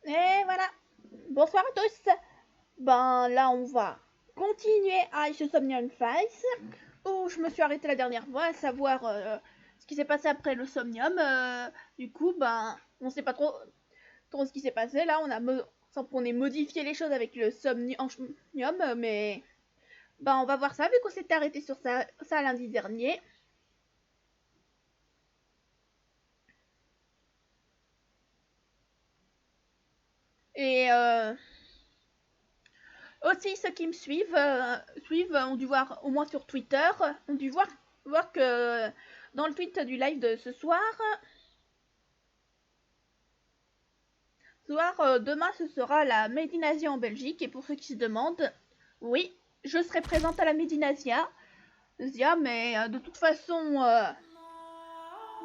Et voilà. Bonsoir à tous. Ben là, on va continuer à ce Somnium Files où je me suis arrêtée la dernière fois, à savoir ce qui s'est passé après le Somnium. Du coup, ben, on sait pas trop ce qui s'est passé. Là, on est modifié les choses avec le Somnium, mais ben, on va voir ça vu qu'on s'était arrêté sur ça lundi dernier. Et aussi, ceux qui me suivent ont dû voir, au moins sur Twitter, ont dû voir que dans le tweet du live de ce soir, demain ce sera la Médinasia en Belgique. Et pour ceux qui se demandent, oui, je serai présente à la Médinasia. Mais de toute façon,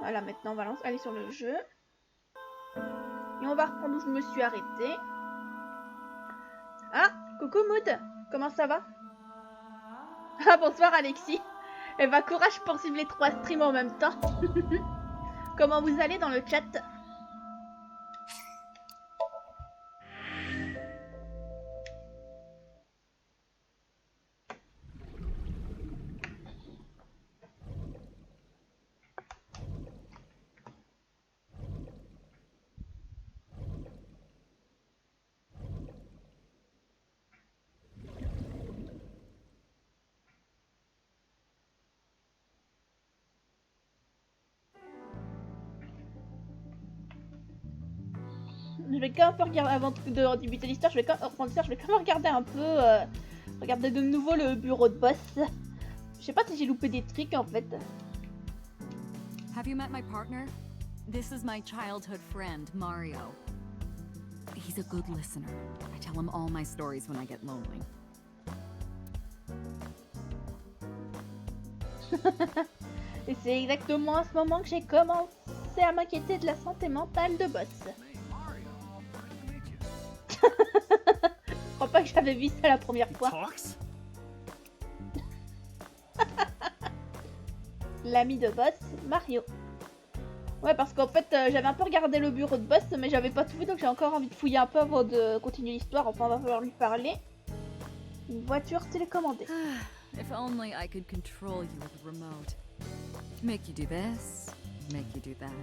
voilà, maintenant on va aller sur le jeu. Et on va reprendre où je me suis arrêtée. Ah, coucou Mood, comment ça va? Ah, bonsoir Alexis. Et bah courage pour suivre les 3 streams en même temps. Comment vous allez dans le chat? Je vais quand même faire regarder, avant de débuter l'histoire, je vais quand même regarder un peu, regarder de nouveau le bureau de boss. Je sais pas si j'ai loupé des trucs en fait. Have you met my partner? This is my childhood friend, Mario. He's a good listener. I tell him all my stories when I get lonely. Et c'est exactement à ce moment que j'ai commencé à m'inquiéter de la santé mentale de boss. Je crois pas que j'avais vu ça la première fois. L'ami de boss, Mario. Ouais, parce qu'en fait, j'avais un peu regardé le bureau de boss, mais j'avais pas tout vu, donc j'ai encore envie de fouiller un peu avant de continuer l'histoire. Enfin, on va falloir lui parler. Une voiture télécommandée. If only I could control you with a remote. Make you do this, make you do that.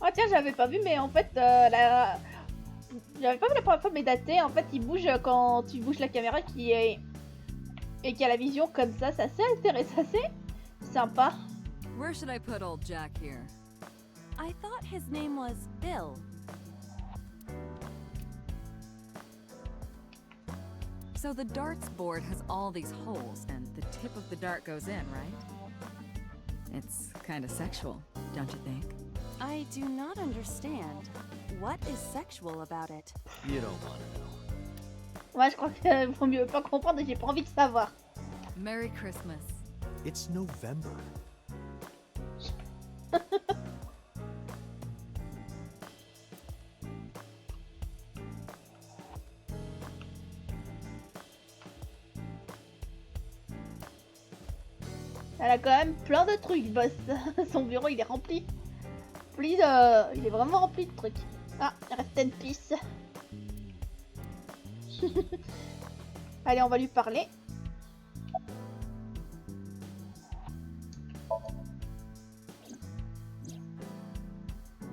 Oh tiens, j'avais pas vu, mais en fait, j'avais pas vu la première fois, mais daté, en fait, il bouge quand tu bouges la caméra et qui a la vision comme ça, c'est assez intéressant, c'est sympa. Where should I put old Jack here? I thought his name was Bill. So the darts board has all these holes, and the tip of the dart goes in, right? It's kind of sexual, don't you think? I do not understand. What is sexual about it? You don't want to know. Ouais, je crois qu'il vaut mieux pas comprendre et j'ai pas envie de savoir. Merry Christmas. It's November. Elle a quand même plein de trucs, boss. Son bureau, il est rempli. Il est vraiment rempli de trucs. Ah, reste in peace. Allez, on va lui parler.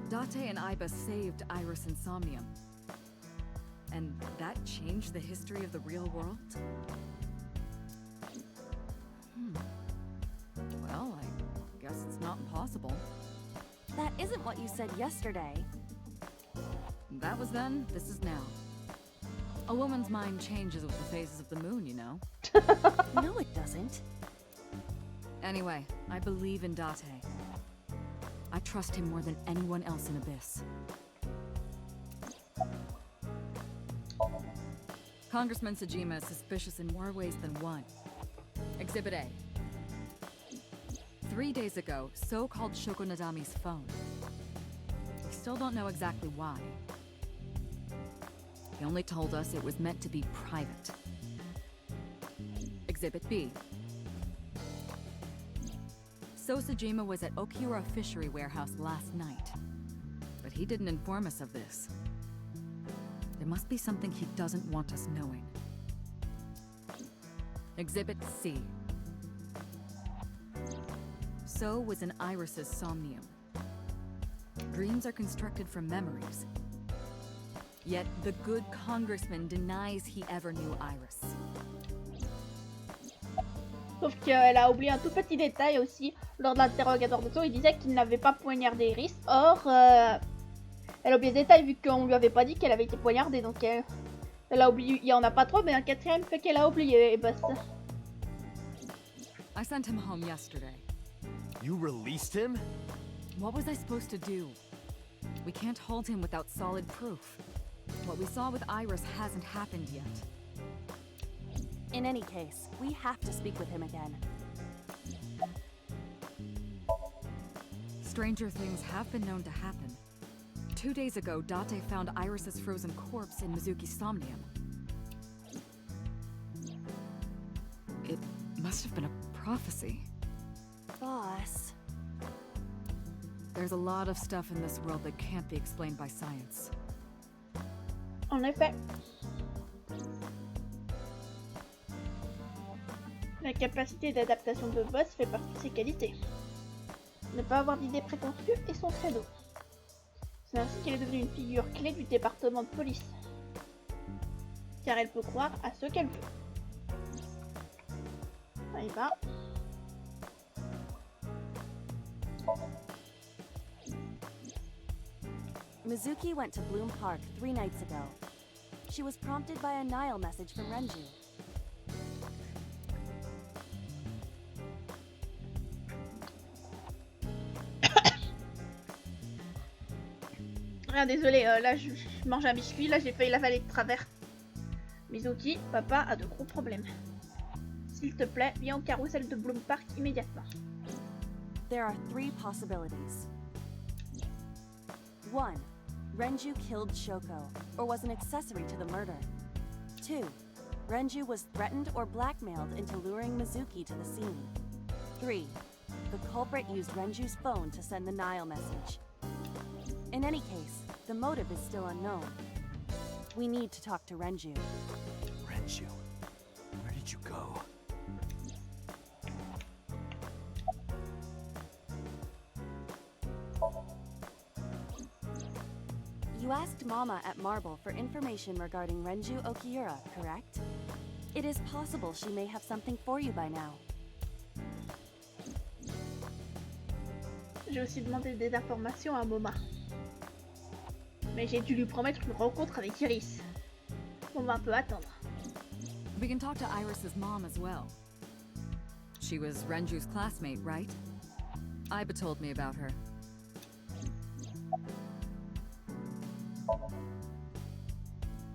Date and Iba saved Iris and Somnium. And that changed the history of the real world? Well, I guess it's not impossible. That isn't what you said yesterday. That was then, this is now. A woman's mind changes with the phases of the moon, you know? No, it doesn't. Anyway, I believe in Date. I trust him more than anyone else in Abyss. Congressman Sajima is suspicious in more ways than one. Exhibit A. 3 days ago, So called Shoko Nadami's phone. We still don't know exactly why. He only told us it was meant to be private. Exhibit B. Sosajima was at Okiura Fishery Warehouse last night, but he didn't inform us of this. There must be something he doesn't want us knowing. Exhibit C. So was an Iris's somnium. Dreams are constructed from memories. Yet the good congressman denies he ever knew Iris. Sauf qu'elle a oublié un tout petit détail aussi. Lors de l'interrogatoire de tour, il disait qu'il n'avait pas poignardé Iris. Or, elle a oublié ce détail vu qu'on lui avait pas dit qu'elle avait été poignardée. Donc, elle a oublié. Il y en a pas trop, mais un quatrième fait qu'elle a oublié. Et bah, I sent him home yesterday. You released him? What was I supposed to do? We can't hold him without solid proof. What we saw with Iris hasn't happened yet. In any case, we have to speak with him again. Stranger things have been known to happen. 2 days ago, Date found Iris's frozen corpse in Mizuki's somnium. It must have been a prophecy. Boss. There's a lot of stuff in this world that can't be explained by science. en effet. La capacité d'adaptation de Boss fait partie de ses qualités. Ne pas avoir d'idées préconçues est son credo. C'est ainsi qu'elle est devenue une figure clé du département de police. Car elle peut croire à ce qu'elle veut. Allez, va. Mizuki went to Bloom Park 3 nights ago. She was prompted by a Nile message from Renju. Ah désolé, là je mange un biscuit, là j'ai failli l'avaler de travers. Mizuki, papa a de gros problèmes. S'il te plaît, viens au carrousel de Bloom Park immédiatement. There are 3 possibilities. 1. Renju killed Shoko, or was an accessory to the murder. 2. Renju was threatened or blackmailed into luring Mizuki to the scene. 3. The culprit used Renju's phone to send the Nile message. In any case, the motive is still unknown. We need to talk to Renju. Renju, where did you go? You asked Mama at Marble for information regarding Renju Okiura, correct? It is possible she may have something for you by now. J'ai aussi demandé des informations à Moma. Mais j'ai dû lui promettre une rencontre avec Iris. On va un peu attendre. We can talk to Iris's mom as well. She was Renju's classmate, right? Iba told me about her.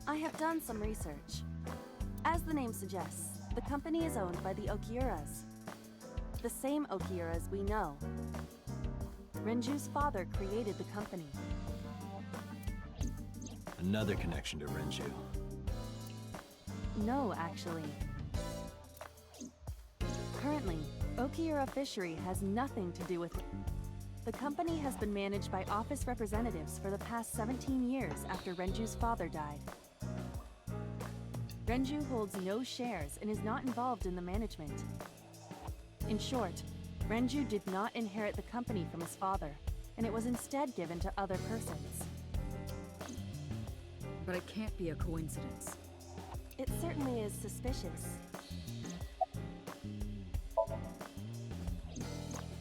I have done some research. As the name suggests, the company is owned by the Okiuras. The same Okiuras we know. Renju's father created the company. Another connection to Renju. No, actually. Currently, Okiura Fishery has nothing to do with it. The company has been managed by office representatives for the past 17 years after Renju's father died. Renju holds no shares and is not involved in the management. In short, Renju did not inherit the company from his father, and it was instead given to other persons. But it can't be a coincidence. It certainly is suspicious.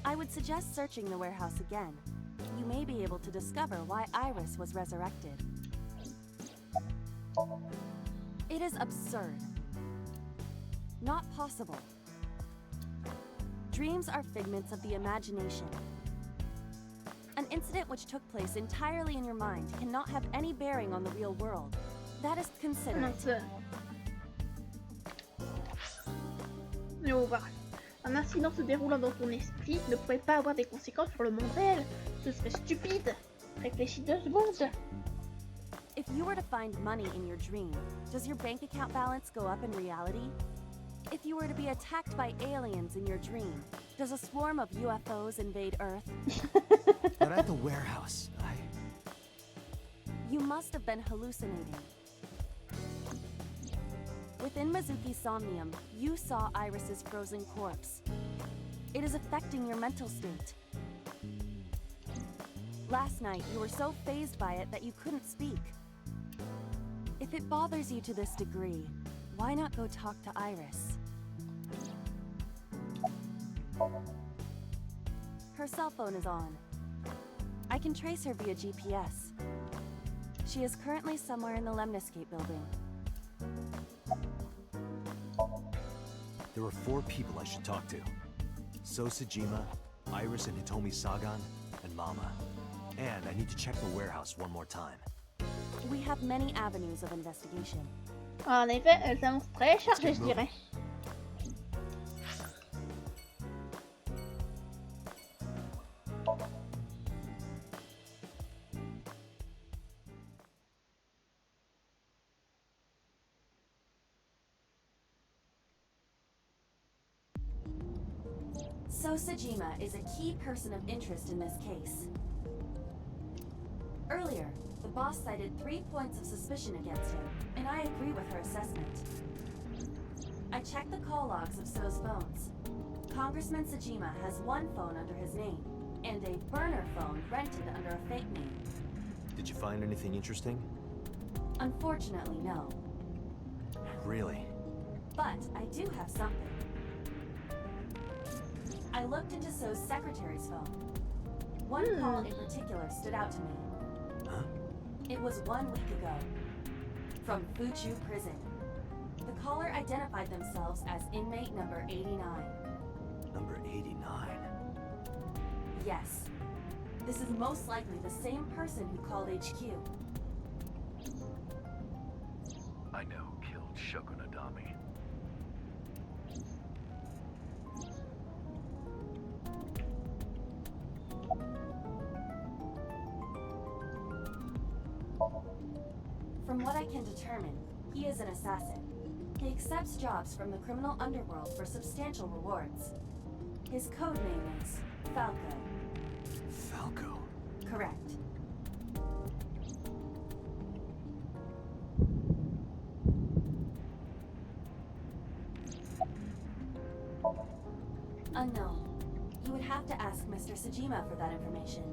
I would suggest searching the warehouse again. You may be able to discover why Iris was resurrected. It is absurd. Not possible. Dreams are figments of the imagination. An incident which took place entirely in your mind cannot have any bearing on the real world. That is considered. Mais on va voir. Un incident se déroulant dans ton esprit ne pourrait pas avoir des conséquences sur le monde réel. Ce serait stupide. Réfléchis 2 secondes. If you were to find money in your dream, does your bank account balance go up in reality? If you were to be attacked by aliens in your dream, Does a swarm of UFOs invade Earth? But at the warehouse, You must have been hallucinating. Within Mizuki's Somnium, you saw Iris's frozen corpse. It is affecting your mental state. Last night, you were so fazed by it that you couldn't speak. If it bothers you to this degree, why not go talk to Iris? Her cell phone is on. I can trace her via GPS. She is currently somewhere in the Lemniscape building. there are 4 people I should talk to. So Sejima, Iris and Hitomi Sagan, and Mama. And I need to check the warehouse one more time. We have many avenues of investigation. En effet, elle s'annonce très chargée, je dirais. So Sejima is a key person of interest in this case. Earlier, the boss cited 3 points of suspicion against him, and I agree with her assessment. I checked the call logs of So's phones. Congressman Sejima has 1 phone under his name, and a burner phone rented under a fake name. Did you find anything interesting? Unfortunately, no. Really? But I do have something. I looked into So's secretary's phone. One call in particular stood out to me. Huh? It was 1 week ago. From Fuchu Prison. The caller identified themselves as inmate number 89. Number 89. Yes. This is most likely the same person who called HQ. I know who killed Shoko Nadami. From what I can determine, he is an assassin. He accepts jobs from the criminal underworld for substantial rewards. His code name is Falco. Falco? Correct. Unknown. You would have to ask Mr. Sejima for that information.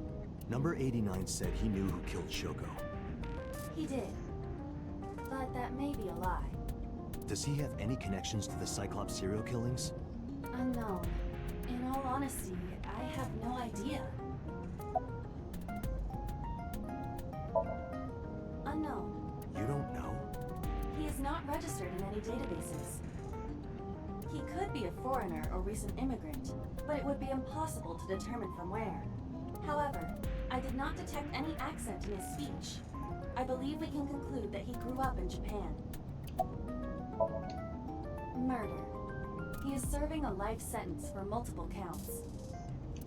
Number 89 said he knew who killed Shoko. He did. But that may be a lie. Does he have any connections to the Cyclops serial killings? Unknown. In all honesty, I have no idea. Unknown. You don't know? He is not registered in any databases. He could be a foreigner or recent immigrant, but it would be impossible to determine from where. However, I did not detect any accent in his speech. I believe we can conclude that he grew up in Japan. Murder. He is serving a life sentence for multiple counts.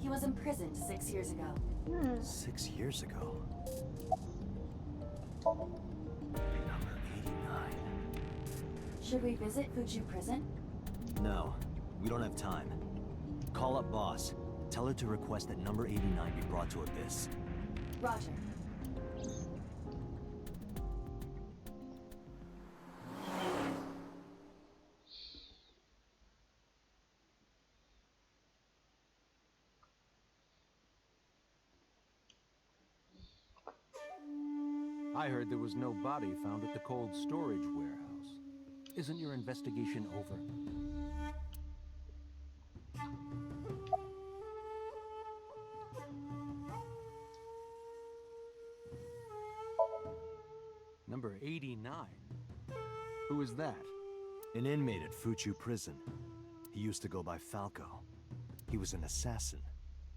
He was imprisoned 6 years ago. 6 years ago? Number 89. Should we visit Fuchu Prison? No, we don't have time. Call up boss. Tell her to request that number 89 be brought to Abyss. Roger. I heard there was no body found at the cold storage warehouse. Isn't your investigation over? Number 89? Who is that? An inmate at Fuchu Prison. He used to go by Falco. He was an assassin.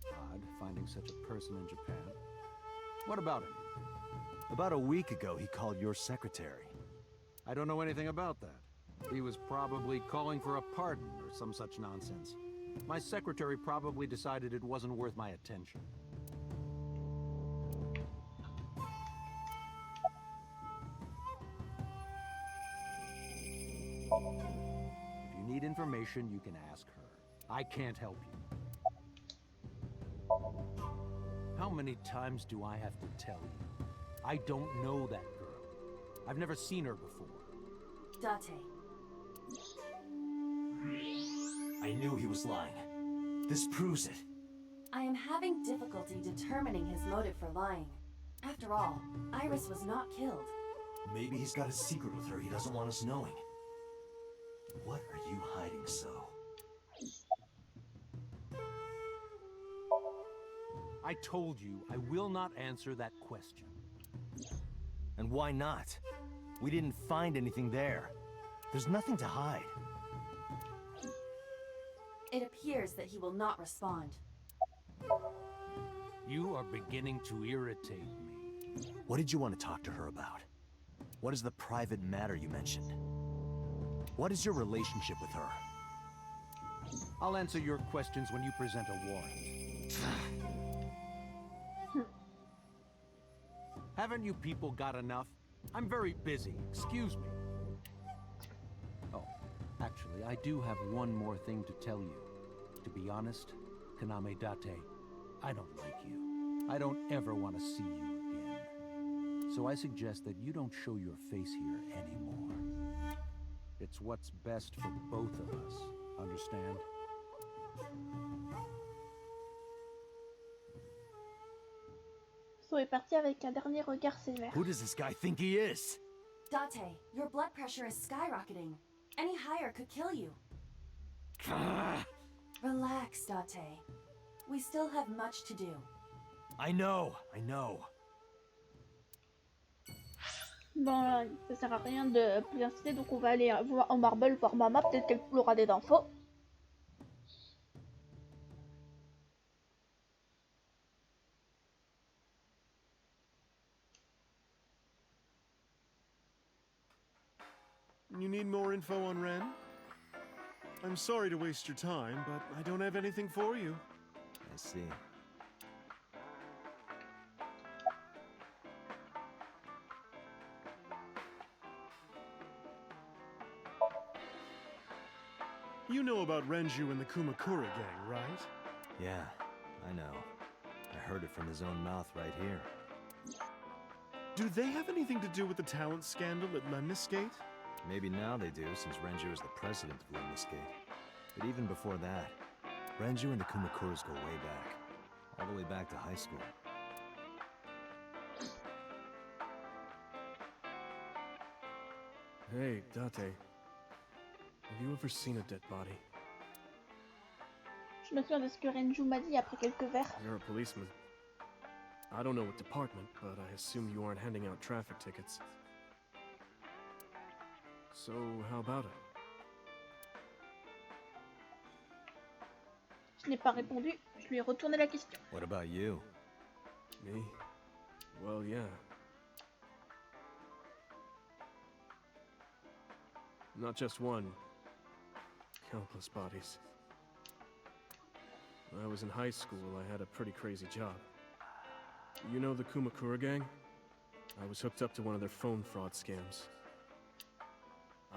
Odd, finding such a person in Japan. What about him? About a week ago, he called your secretary. I don't know anything about that. He was probably calling for a pardon or some such nonsense. My secretary probably decided it wasn't worth my attention. If you need information, you can ask her. I can't help you. How many times do I have to tell you? I don't know that girl. I've never seen her before. Date. I knew he was lying. This proves it. I am having difficulty determining his motive for lying. After all, Iris was not killed. Maybe he's got a secret with her he doesn't want us knowing. What are you hiding so? I told you I will not answer that question. And why not? We didn't find anything there. There's nothing to hide. It appears that he will not respond. You are beginning to irritate me. What did you want to talk to her about? What is the private matter you mentioned? What is your relationship with her? I'll answer your questions when you present a warrant. Haven't you people got enough? I'm very busy. Excuse me. Oh, actually, I do have one more thing to tell you. To be honest, Kaname Date, I don't like you. I don't ever want to see you again. So I suggest that you don't show your face here anymore. It's what's best for both of us. Understand? So est parti avec un dernier regard sévère. Who does this guy think he is? Date, your blood pressure is skyrocketing. Any higher could kill you. Relax, Date. We still have much to do. I know, I know. Bon, ça sert à rien de plus insister, donc on va aller voir en Marble, voir Mama, peut-être qu'elle aura des infos. You need more info on Ren? I'm sorry to waste your time, but I don't have anything for you. I see. You know about Renju and the Kumakura gang, right? Yeah, I know. I heard it from his own mouth right here. Do they have anything to do with the talent scandal at Lemniscate? Maybe now they do, since Renju is the president of Lemniscate. But even before that, Renju and the Kumakuras go way back. All the way back to high school. Hey, Date. Have you ever seen a dead body? Je me souviens de ce que Renju m'a dit après quelques verres. You're a policeman. I don't know what department, but I assume you aren't handing out traffic tickets. So, how about it? Je n'ai pas répondu, je lui ai retourné la question. What about you? Me? Well, yeah. Not just one. Countless bodies. When I was in high school, I had a pretty crazy job. You know the Kumakura gang? I was hooked up to one of their phone fraud scams.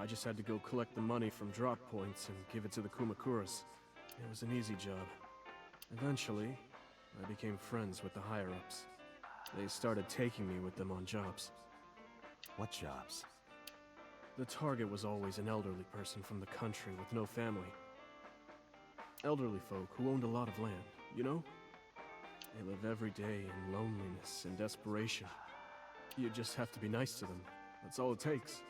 I just had to go collect the money from drop points and give it to the Kumakuras. It was an easy job. Eventually, I became friends with the higher-ups. They started taking me with them on jobs. What jobs? The target was always an elderly person from the country with no family. Elderly folk who owned a lot of land, you know? They live every day in loneliness and desperation. You just have to be nice to them. That's all it takes.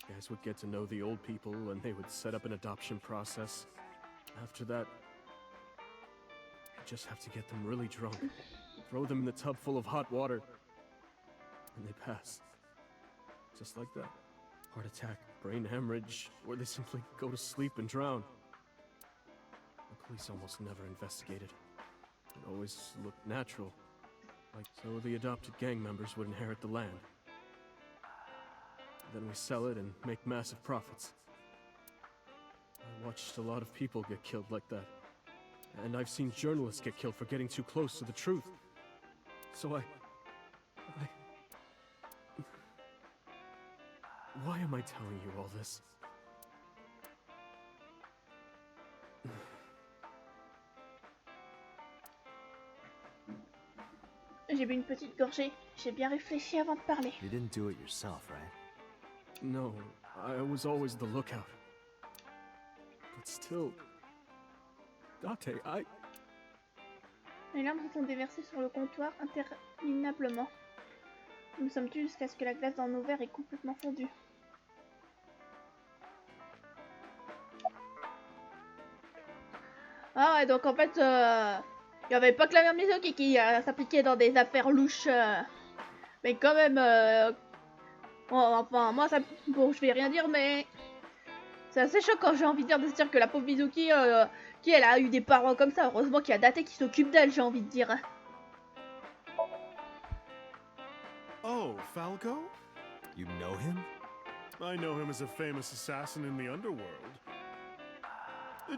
Guys would get to know the old people and they would set up an adoption process. After that, you just have to get them really drunk. Throw them in a tub full of hot water. And they pass. Just like that. Heart attack, brain hemorrhage, or they simply go to sleep and drown. The police almost never investigated. It always looked natural. Like so the adopted gang members would inherit the land. Then we sell it and make massive profits. I watched a lot of people get killed like that. And I've seen journalists get killed for getting too close to the truth. So Why am I telling you all this? petite gorgée. J'ai bien réfléchi avant de parler. You didn't do it yourself, right? No, I was always the lookout. But still... Date, Les larmes se sont déversées sur le comptoir interminablement. Nous sommes tus jusqu'à ce que la glace dans nos verres est complètement fondue. Ah ouais, donc en fait, il n'y avait pas que la mère Mizuki qui s'appliquait dans des affaires louches. Mais quand même, bon, enfin, moi, ça, bon, je vais rien dire, mais c'est assez choquant, j'ai envie de dire, de se dire que la pauvre Mizuki, qui elle a eu des parents comme ça. Heureusement qu'il y a Date qui s'occupe d'elle, j'ai envie de dire. Oh, Falco? You know him? I know him as a famous assassin in the underworld.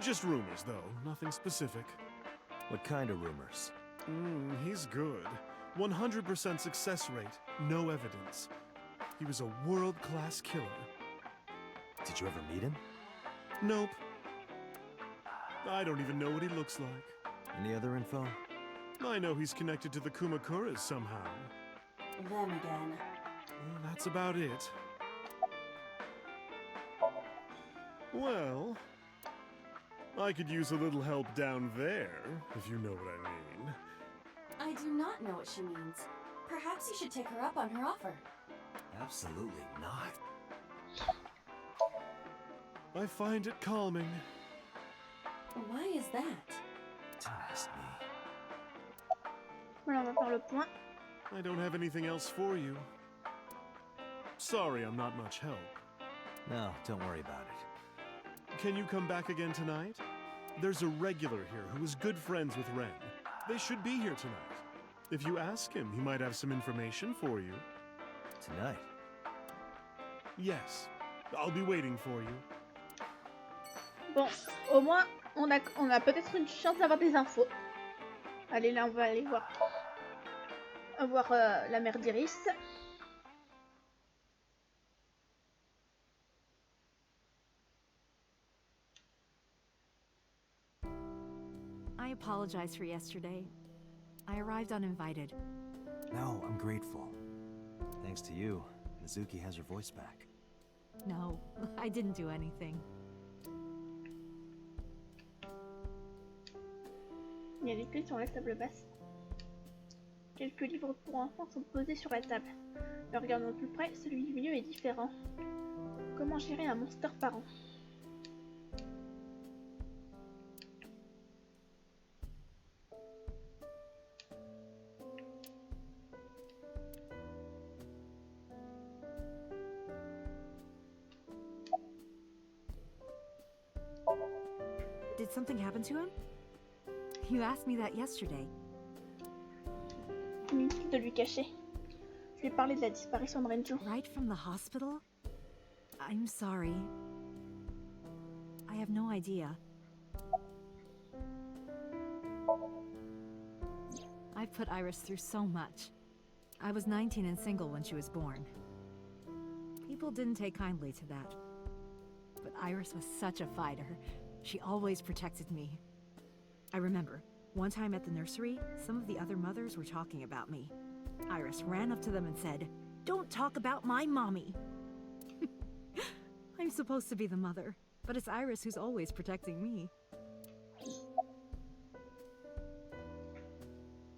Just rumors, though. Nothing specific. What kind of rumors? He's good. 100% success rate. No evidence. He was a world-class killer. Did you ever meet him? Nope. I don't even know what he looks like. Any other info? I know he's connected to the Kumakuras somehow. Them again. Well, that's about it. Well, I could use a little help down there, if you know what I mean. I do not know what she means. Perhaps you should take her up on her offer. Absolutely not. I find it calming. Why is that? Don't ask me. Voilà, on va faire le point. I don't have anything else for you. Sorry I'm not much help. No, don't worry about it. Can you come back again tonight? There's a regular here who is good friends with Ren. They should be here tonight. If you ask him, he might have some information for you. Tonight? Yes. I'll be waiting for you. Bon, au moins, on a peut-être une chance d'avoir des infos. Allez, là, on va aller voir, la mère d'Iris. I apologize for yesterday. I arrived uninvited. No, I'm grateful. Thanks to you, Mizuki has her voice back. No, I didn't do anything. Il y a des clés sur la table basse. Quelques livres pour enfants sont posés sur la table. Mais regardons de plus près, celui du milieu est différent. Comment gérer un monster par an? Did something happen to him? You asked me that yesterday. Inutile de lui cacher. Je lui ai parlé de la disparition de Renju. Right from the hospital? I'm sorry. I have no idea. I've put Iris through so much. I was 19 and single when she was born. People didn't take kindly to that. But Iris was such a fighter. She always protected me. I remember, one time at the nursery, some of the other mothers were talking about me. Iris ran up to them and said, "Don't talk about my mommy." I'm supposed to be the mother, but it's Iris who's always protecting me.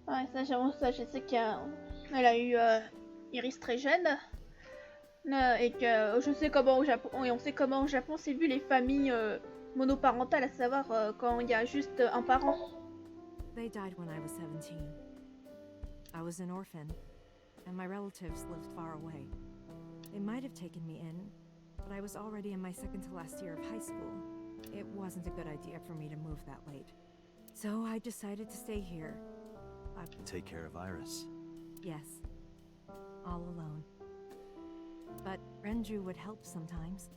Ouais, ça, j'avoue, ça, je sais qu'elle a eu Iris très jeune. Et que je sais comment au Japon, et on sait comment au Japon c'est vu les familles monoparentales, à savoir quand il y a juste un parent. They died when I was 17. I was an orphan, and my relatives lived far away. They might have taken me in, but I was already in my second to last year of high school. It wasn't a good idea for me to move that late. So I decided to stay here. Take care of Iris. Yes, all alone. But Renju would help sometimes.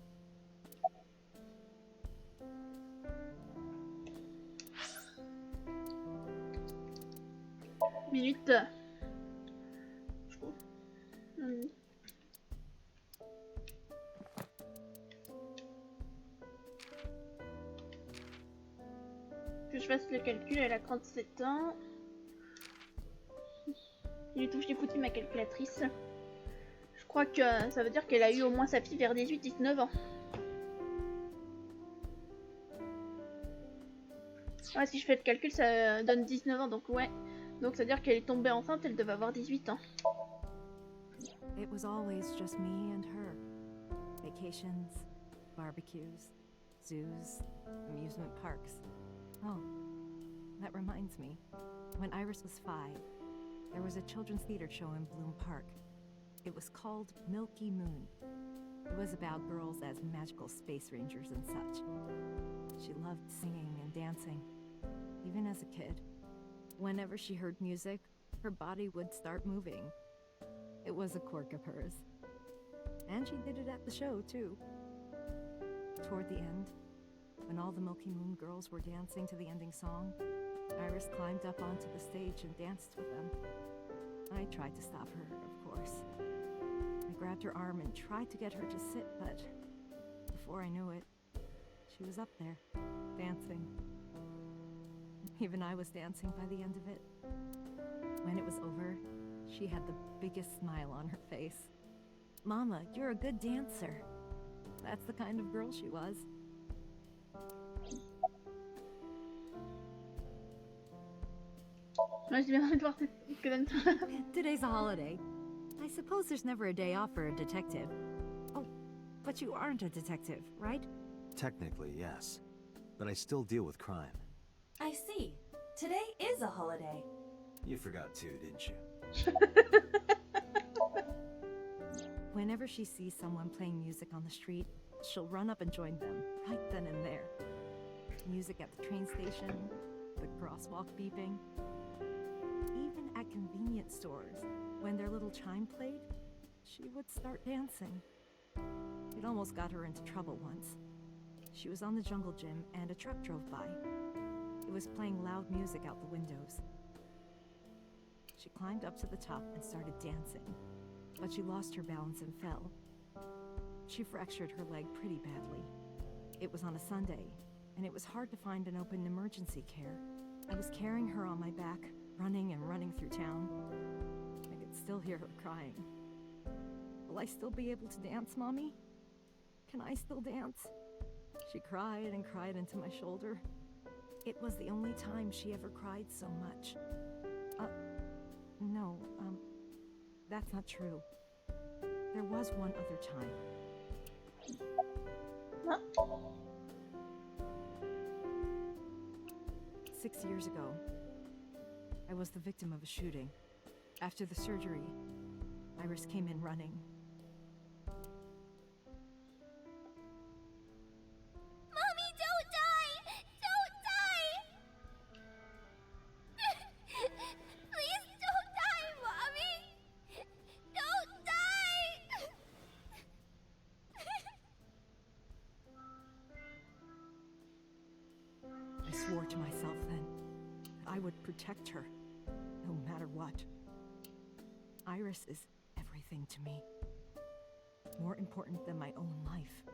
Minute. Que je fasse le calcul, elle a 37 ans. Il est touché foutu ma calculatrice. Je crois que ça veut dire qu'elle a eu au moins sa fille vers 18-19 ans. Ouais, si je fais le calcul, ça donne 19 ans, donc ouais. Donc ça veut dire qu'elle est tombée enceinte, elle devait avoir 18 ans. It was always just me and her. Vacations, barbecues, zoos, amusement parks. Oh, that reminds me. When Iris was 5, there was a children's theater show in Bloom Park. It was called Milky Moon. It was about girls as magical space rangers and such. She loved singing and dancing, even as a kid. Whenever she heard music, her body would start moving. It was a quirk of hers. And she did it at the show, too. Toward the end, when all the Milky Moon girls were dancing to the ending song, Iris climbed up onto the stage and danced with them. I tried to stop her, of course. I grabbed her arm and tried to get her to sit, but before I knew it, she was up there, dancing. Even I was dancing by the end of it. When it was over, she had the biggest smile on her face. Mama, you're a good dancer. That's the kind of girl she was. Ouais, j'ai bien envie de voir que même toi. Today's a holiday. I suppose there's never a day off for a detective. Oh, but you aren't a detective, right? Technically, yes. But I still deal with crime. I see. Today is a holiday. You forgot too, didn't you? Whenever she sees someone playing music on the street, she'll run up and join them, right then and there. Music at the train station, the crosswalk beeping. Even at convenience stores, when their little chime played, she would start dancing. It almost got her into trouble once. She was on the jungle gym and a truck drove by. It was playing loud music out the windows. She climbed up to the top and started dancing, but she lost her balance and fell. She fractured her leg pretty badly. It was on a Sunday, and it was hard to find an open emergency care. I was carrying her on my back, running and running through town. I could still hear her crying. Will I still be able to dance, Mommy? Can I still dance? She cried and cried into my shoulder. It was the only time she ever cried so much. No, that's not true. There was one other time. Huh? 6 years ago, I was the victim of a shooting. After the surgery, Iris came in running. Mommy, don't die! Don't die! Please don't die, Mommy! Don't die! I swore to myself then that I would protect her, no matter what. Iris is everything to me. More important than my own life.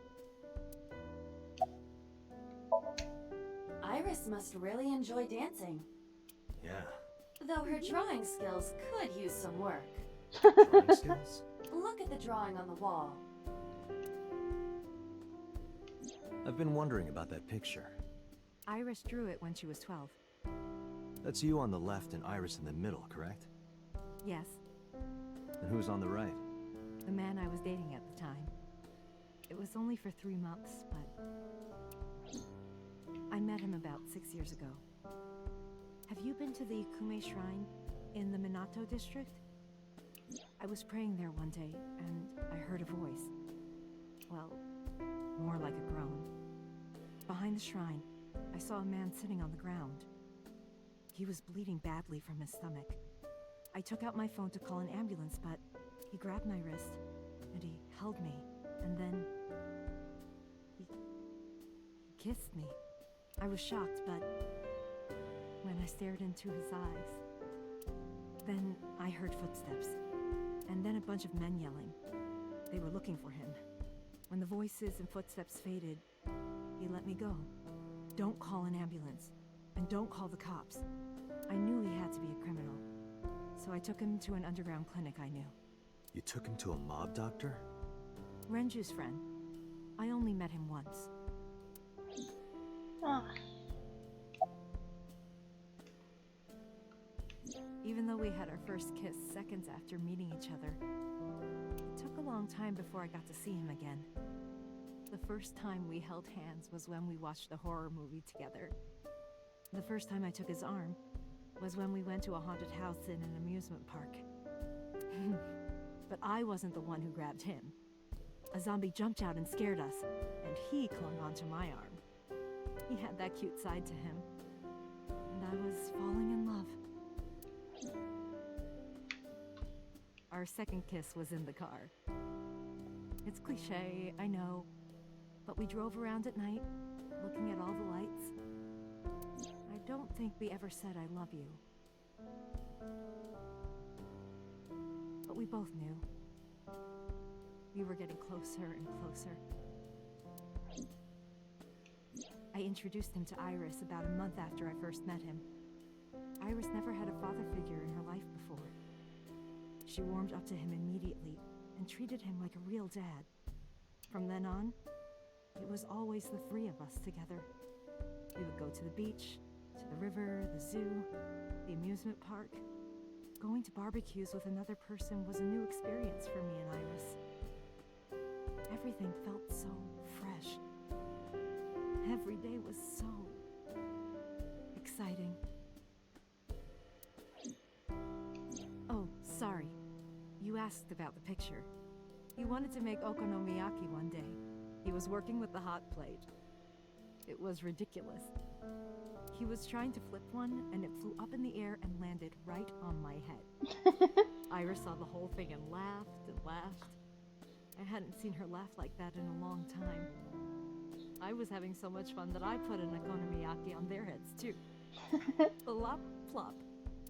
Iris must really enjoy dancing. Yeah. Though her drawing skills could use some work. Drawing skills? Look at the drawing on the wall. I've been wondering about that picture. Iris drew it when she was 12. That's you on the left and Iris in the middle, correct? Yes, And who's on the right? the man I was dating at the time. It was only for 3 months, but I met him about 6 years ago. Have you been to the Ikume Shrine in the Minato district? I was praying there one day, and I heard a voice. Well, more like a groan. Behind the shrine, I saw a man sitting on the ground. He was bleeding badly from his stomach. I took out my phone to call an ambulance, but he grabbed my wrist, and he held me, and then he kissed me. I was shocked, but when I stared into his eyes, then I heard footsteps, and then a bunch of men yelling. They were looking for him. When the voices and footsteps faded, he let me go. Don't call an ambulance, and don't call the cops. I knew he had to be a criminal. So I took him to an underground clinic I knew. You took him to a mob doctor? Renju's friend. I only met him once. Ah. Even though we had our first kiss seconds after meeting each other, it took a long time before I got to see him again. The first time we held hands was when we watched a horror movie together. The first time I took his arm was when we went to a haunted house in an amusement park. But I wasn't the one who grabbed him. A zombie jumped out and scared us, and he clung onto my arm. He had that cute side to him, and I was falling in love. Our second kiss was in the car. It's cliché, I know, but we drove around at night, looking at all the lights. I don't think we ever said I love you. But we both knew. We were getting closer and closer. I introduced him to Iris about a month after I first met him. Iris never had a father figure in her life before. She warmed up to him immediately and treated him like a real dad. From then on, it was always the three of us together. We would go to the beach, to the river, the zoo, the amusement park. Going to barbecues with another person was a new experience for me and Iris. Everything felt so fresh. Every day was so exciting. Oh, sorry. You asked about the picture. He wanted to make okonomiyaki one day. He was working with the hot plate. It was ridiculous. He was trying to flip one, and it flew up in the air and landed right on my head. Iris saw the whole thing and laughed and laughed. I hadn't seen her laugh like that in a long time. I was having so much fun that I put an okonomiyaki on their heads too. Plop, plop.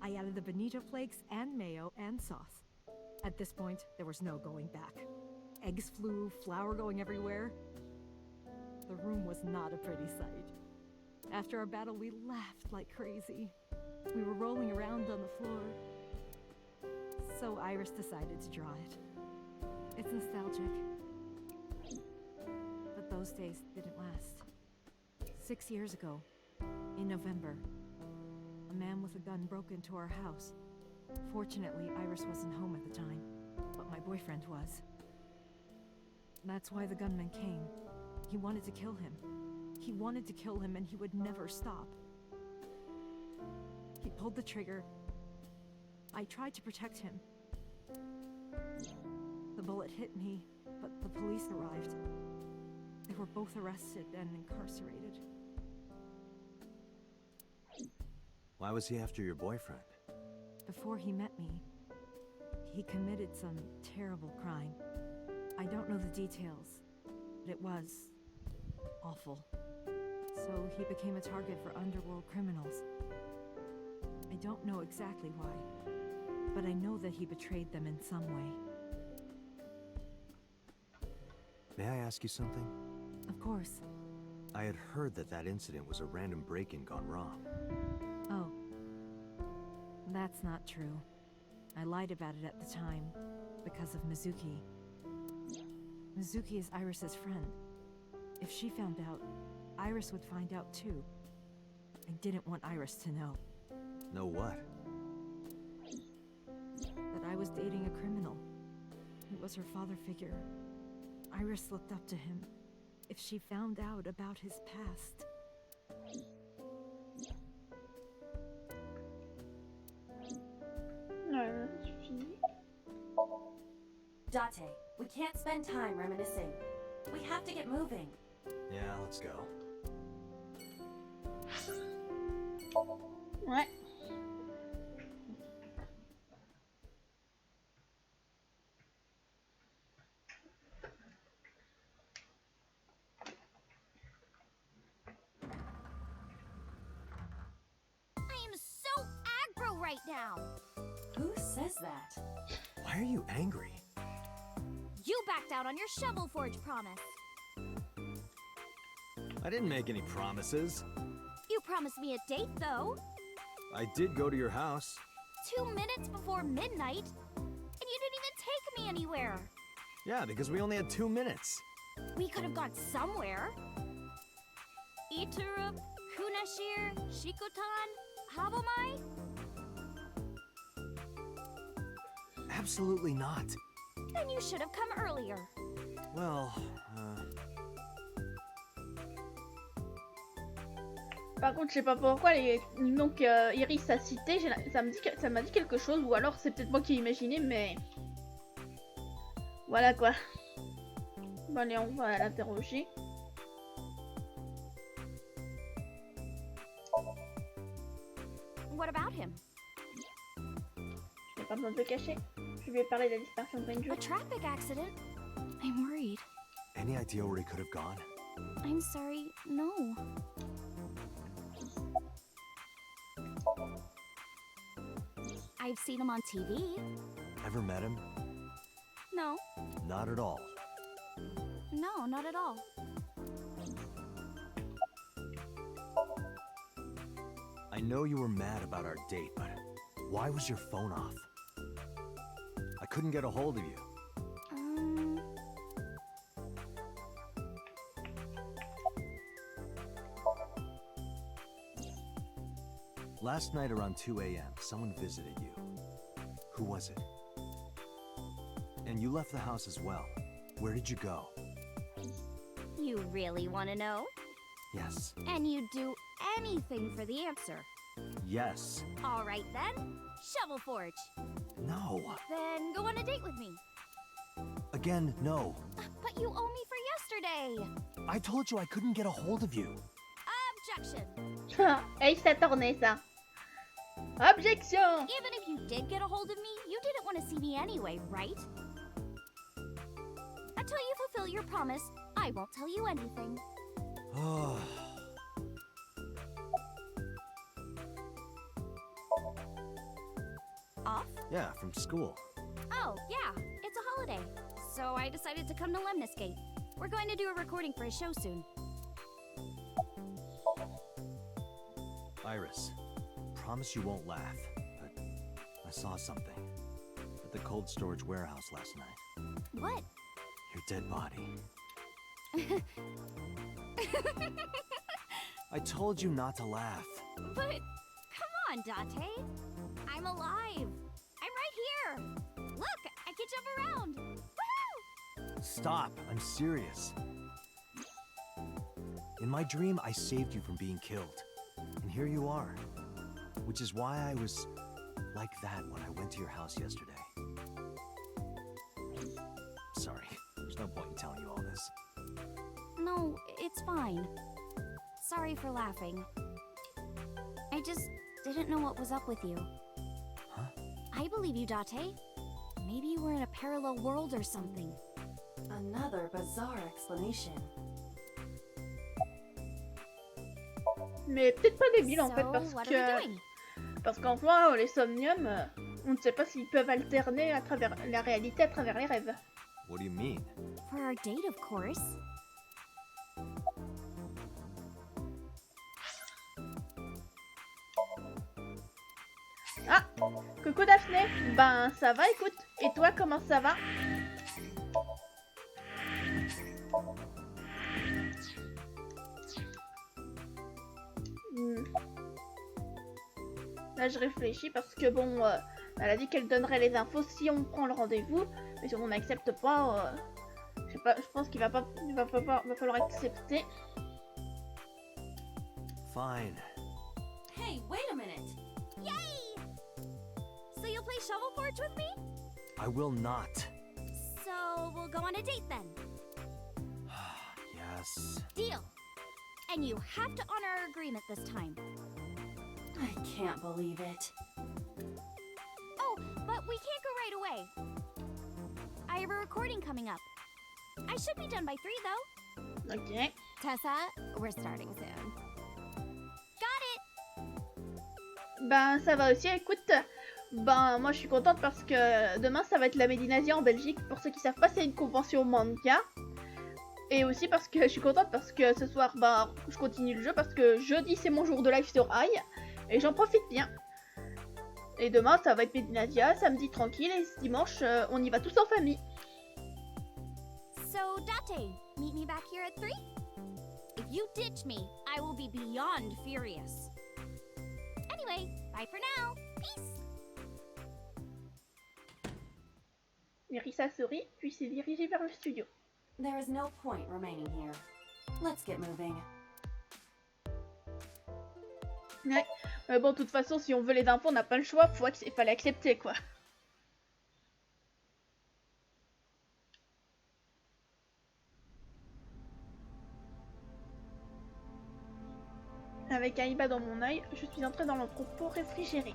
I added the bonito flakes and mayo and sauce. At this point, there was no going back. Eggs flew, flour going everywhere. The room was not a pretty sight. After our battle, we laughed like crazy. We were rolling around on the floor. So Iris decided to draw it. It's nostalgic. But those days didn't last. 6 years ago, in November, a man with a gun broke into our house. Fortunately, Iris wasn't home at the time, but my boyfriend was. That's why the gunman came. He wanted to kill him. He wanted to kill him, and he would never stop. He pulled the trigger. I tried to protect him. The bullet hit me, but the police arrived. They were both arrested and incarcerated. Why was he after your boyfriend? Before he met me, he committed some terrible crime. I don't know the details, but it was awful. So he became a target for underworld criminals. I don't know exactly why, but I know that he betrayed them in some way. May I ask you something? Of course. I had heard that that incident was a random break-in gone wrong. Oh. That's not true. I lied about it at the time, because of Mizuki. Mizuki is Iris's friend. If she found out, Iris would find out too. I didn't want Iris to know. Know what? That I was dating a criminal. He was her father figure. Iris looked up to him. If she found out about his past... Non, ça suffit. Date, we can't spend time reminiscing. We have to get moving. Yeah, let's go. Ouais. I am so aggro right now. Who says that? Why are you angry? You backed out on your Shovel Forge promise. I didn't make any promises. You promised me a date, though. I did go to your house. 2 minutes before midnight, and you didn't even take me anywhere. Yeah, because we only had 2 minutes. We could have gone somewhere. Iturup, Kunashir, Shikotan, Habomai? Absolutely not. Then you should have come earlier. Well, Par contre, je sais pas pourquoi donc Iris a cité, ça m'a dit quelque chose, ou alors c'est peut-être moi qui ai imaginé, mais voilà quoi. Bon allez, on va l'interroger. What about him? Je n'ai pas besoin de le cacher. Je lui ai parlé de la disparition de Ranger. A traffic accident? I'm worried. any idea where he could have gone? I'm sorry, no. I've seen him on TV. Ever met him? No, Not at all. no, not at all. I know you were mad about our date, but why was your phone off? I couldn't get a hold of you. Last night around 2 a.m., someone visited you. Who was it? And you left the house as well. Where did you go? You really want to know? Yes. And you'd do anything for the answer. Yes. All right then, Shovel Forge. No. Then go on a date with me. Again, no. But you owe me for yesterday. I told you I couldn't get a hold of you. Objection. Et ça tournait ça. Objection. Even if you did get a hold of me, you didn't want to see me anyway, right? Until you fulfill your promise, I won't tell you anything. Off? Yeah, from school. Oh, yeah, it's a holiday. So I decided to come to Lemniscate. We're going to do a recording for a show soon. Iris, promise you won't laugh, but I saw something at the cold storage warehouse last night. What? Your dead body. I told you not to laugh. But come on, Date. I'm alive. I'm right here. Look, I can jump around. Woohoo! Stop, I'm serious. In my dream, I saved you from being killed. And here you are. Which is why I was like that when I went to your house yesterday. Sorry, there's no point in telling you all this. No, it's fine. Sorry for laughing. I just didn't know what was up with you. Huh? I believe you, Date. Maybe you were in a parallel world or something. Another bizarre explanation. Mais peut-être pas débile en fait So, parce what are we que doing? parce qu'en soi les somniums on ne sait pas s'ils peuvent alterner à travers la réalité à travers les rêves. What do you mean? For our date, of course. Ah, coucou Daphné. Ben ça va, écoute. Et toi comment ça va? Là je réfléchis parce que bon, elle a dit qu'elle donnerait les infos si on prend le rendez-vous, mais si on n'accepte pas, je sais pas, je pense qu'il va falloir accepter. Fine. Hey, wait a minute. Yay! So you'll play Shovel Forge with me? I will not. So we'll go on a date then. Yes. Deal. And you have to honor our agreement this time. I can't believe it. Oh, but we can't go right away. I have a recording coming up. I should be done by 3 though. Ok. Tessa, we're starting soon. Got it! Ben ça va aussi, écoute. Ben moi je suis contente parce que demain ça va être la Médinasia en Belgique. Pour ceux qui savent pas, c'est une convention manga. Et aussi parce que je suis contente parce que ce soir, ben je continue le jeu parce que jeudi c'est mon jour de live sur AI. Et j'en profite bien. Et demain, ça va être Médinasia, samedi tranquille, et ce dimanche, on y va tous en famille. So, Date, meet me back here at 3? If you ditch me, I will be beyond furious. Anyway, bye for now. Peace! Nerissa sourit, puis s'est dirigée vers le studio. There is no point remaining here. Let's get moving. Ouais, bon, de toute façon, si on veut les infos, on n'a pas le choix, il fallait accepter, quoi. Avec Aïba dans mon œil, je suis entrée dans l'entrepôt réfrigéré.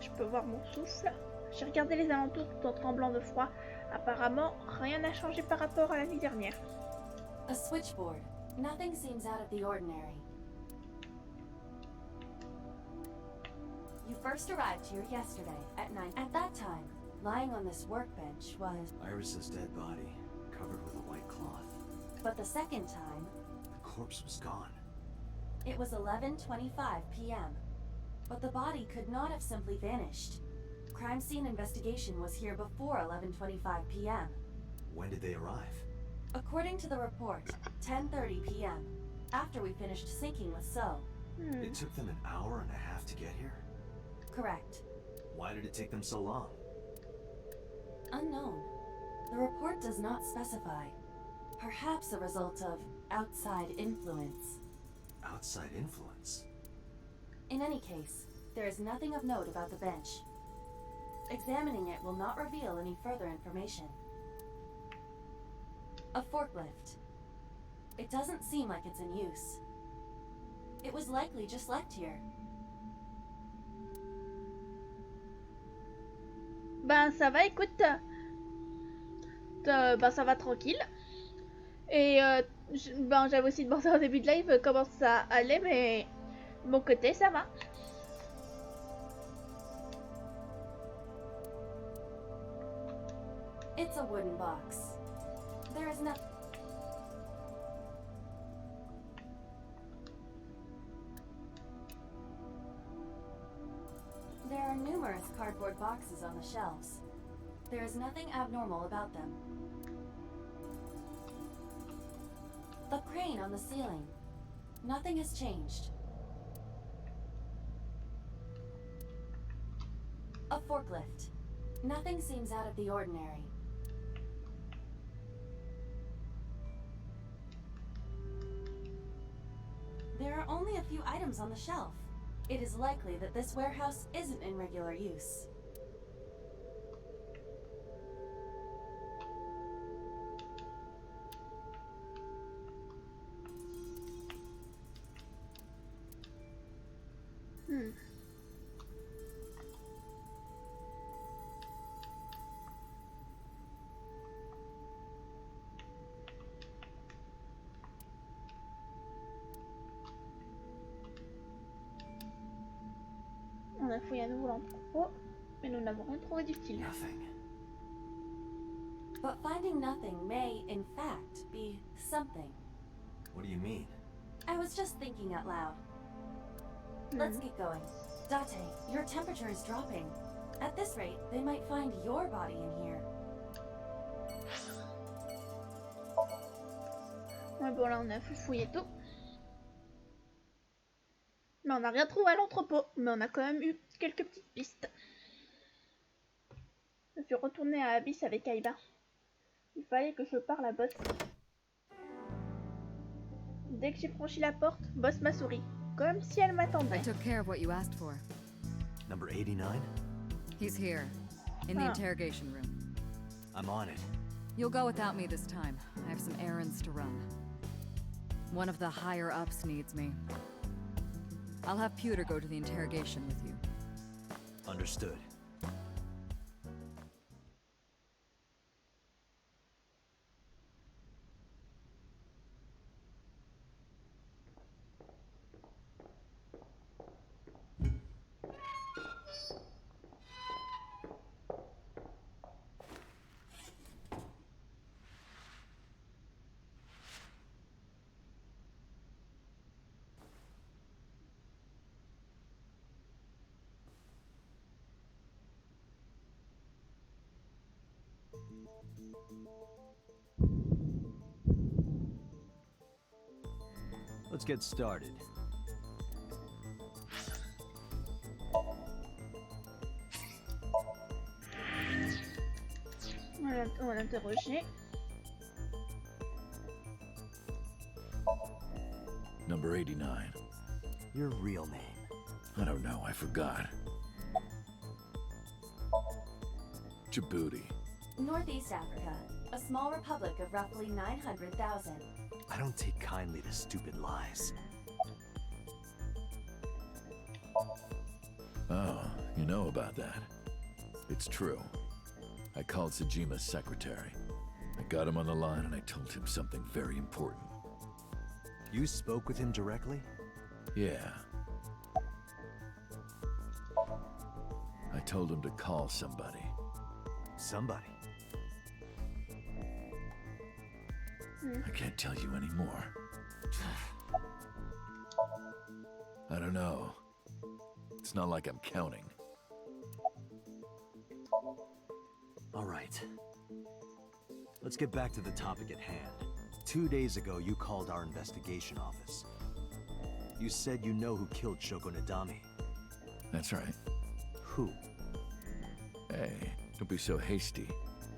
Je peux voir mon souffle. J'ai regardé les alentours tout en tremblant de froid. Apparemment, rien n'a changé par rapport à la nuit dernière. A switchboard. Nothing seems out of the ordinary. You first arrived here yesterday at 9. At that time, lying on this workbench was... Iris's dead body, covered with a white cloth. But the second time, The corpse was gone. it was 11:25 p.m. But the body could not have simply vanished. Crime scene investigation was here before 11:25 p.m. When did they arrive? According to the report, 10:30 p.m. After we finished sinking with So. It took them an hour and a half to get here? Correct. Why did it take them so long? Unknown. The report does not specify. Perhaps a result of outside influence. Outside influence? In any case, there is nothing of note about the bench. Examining it will not reveal any further information. A forklift. It doesn't seem like it's in use. It was likely just left here. Ben ça va, écoute, ben ça va tranquille. Et ben j'avais aussi demandé au début de live comment ça allait, mais de mon côté ça va. It's a wooden box. There is no... There are numerous cardboard boxes on the shelves. There is nothing abnormal about them. The crane on the ceiling. Nothing has changed. A forklift. Nothing seems out of the ordinary. There are only a few items on the shelf. It is likely that this warehouse isn't in regular use. On a fouillé à nouveau l'entrepôt, mais nous n'avons rien trouvé d'utile. Nothing. But finding nothing may, in fact, be something. What do you mean? I was just thinking out loud. Let's get going. Date, your temperature is dropping. At this rate, they might find your body in here. Ouais, bon là on a fouillé tout. Mais on n'a rien trouvé à l'entrepôt, mais on a quand même eu quelques petites pistes. Je suis retournée à Abyss avec Aïba. Il fallait que je parle à Boss. Dès que j'ai franchi la porte, Boss m'a souri, comme si elle m'attendait. I took care of what you asked for. Number 89? He's here, in the Ah. interrogation room. I'm on it. You'll go without me this time. I have some errands to run. One of the higher-ups needs me. I'll have Pewter go to the interrogation with you. Understood. Let's get started. On va l'interroger. Number 89. Your real name. I don't know, I forgot. Djibouti. Northeast Africa, a small republic of roughly 900,000. I don't take kindly to stupid lies. Oh, you know about that. It's true. I called Sejima's secretary. I got him on the line and I told him something very important. You spoke with him directly? Yeah. I told him to call somebody. Somebody? I can't tell you anymore. I don't know. It's not like I'm counting. All right. Let's get back to the topic at hand. 2 days ago, you called our investigation office. You said you know who killed Shoko Nadami. That's right. Who? Hey, don't be so hasty.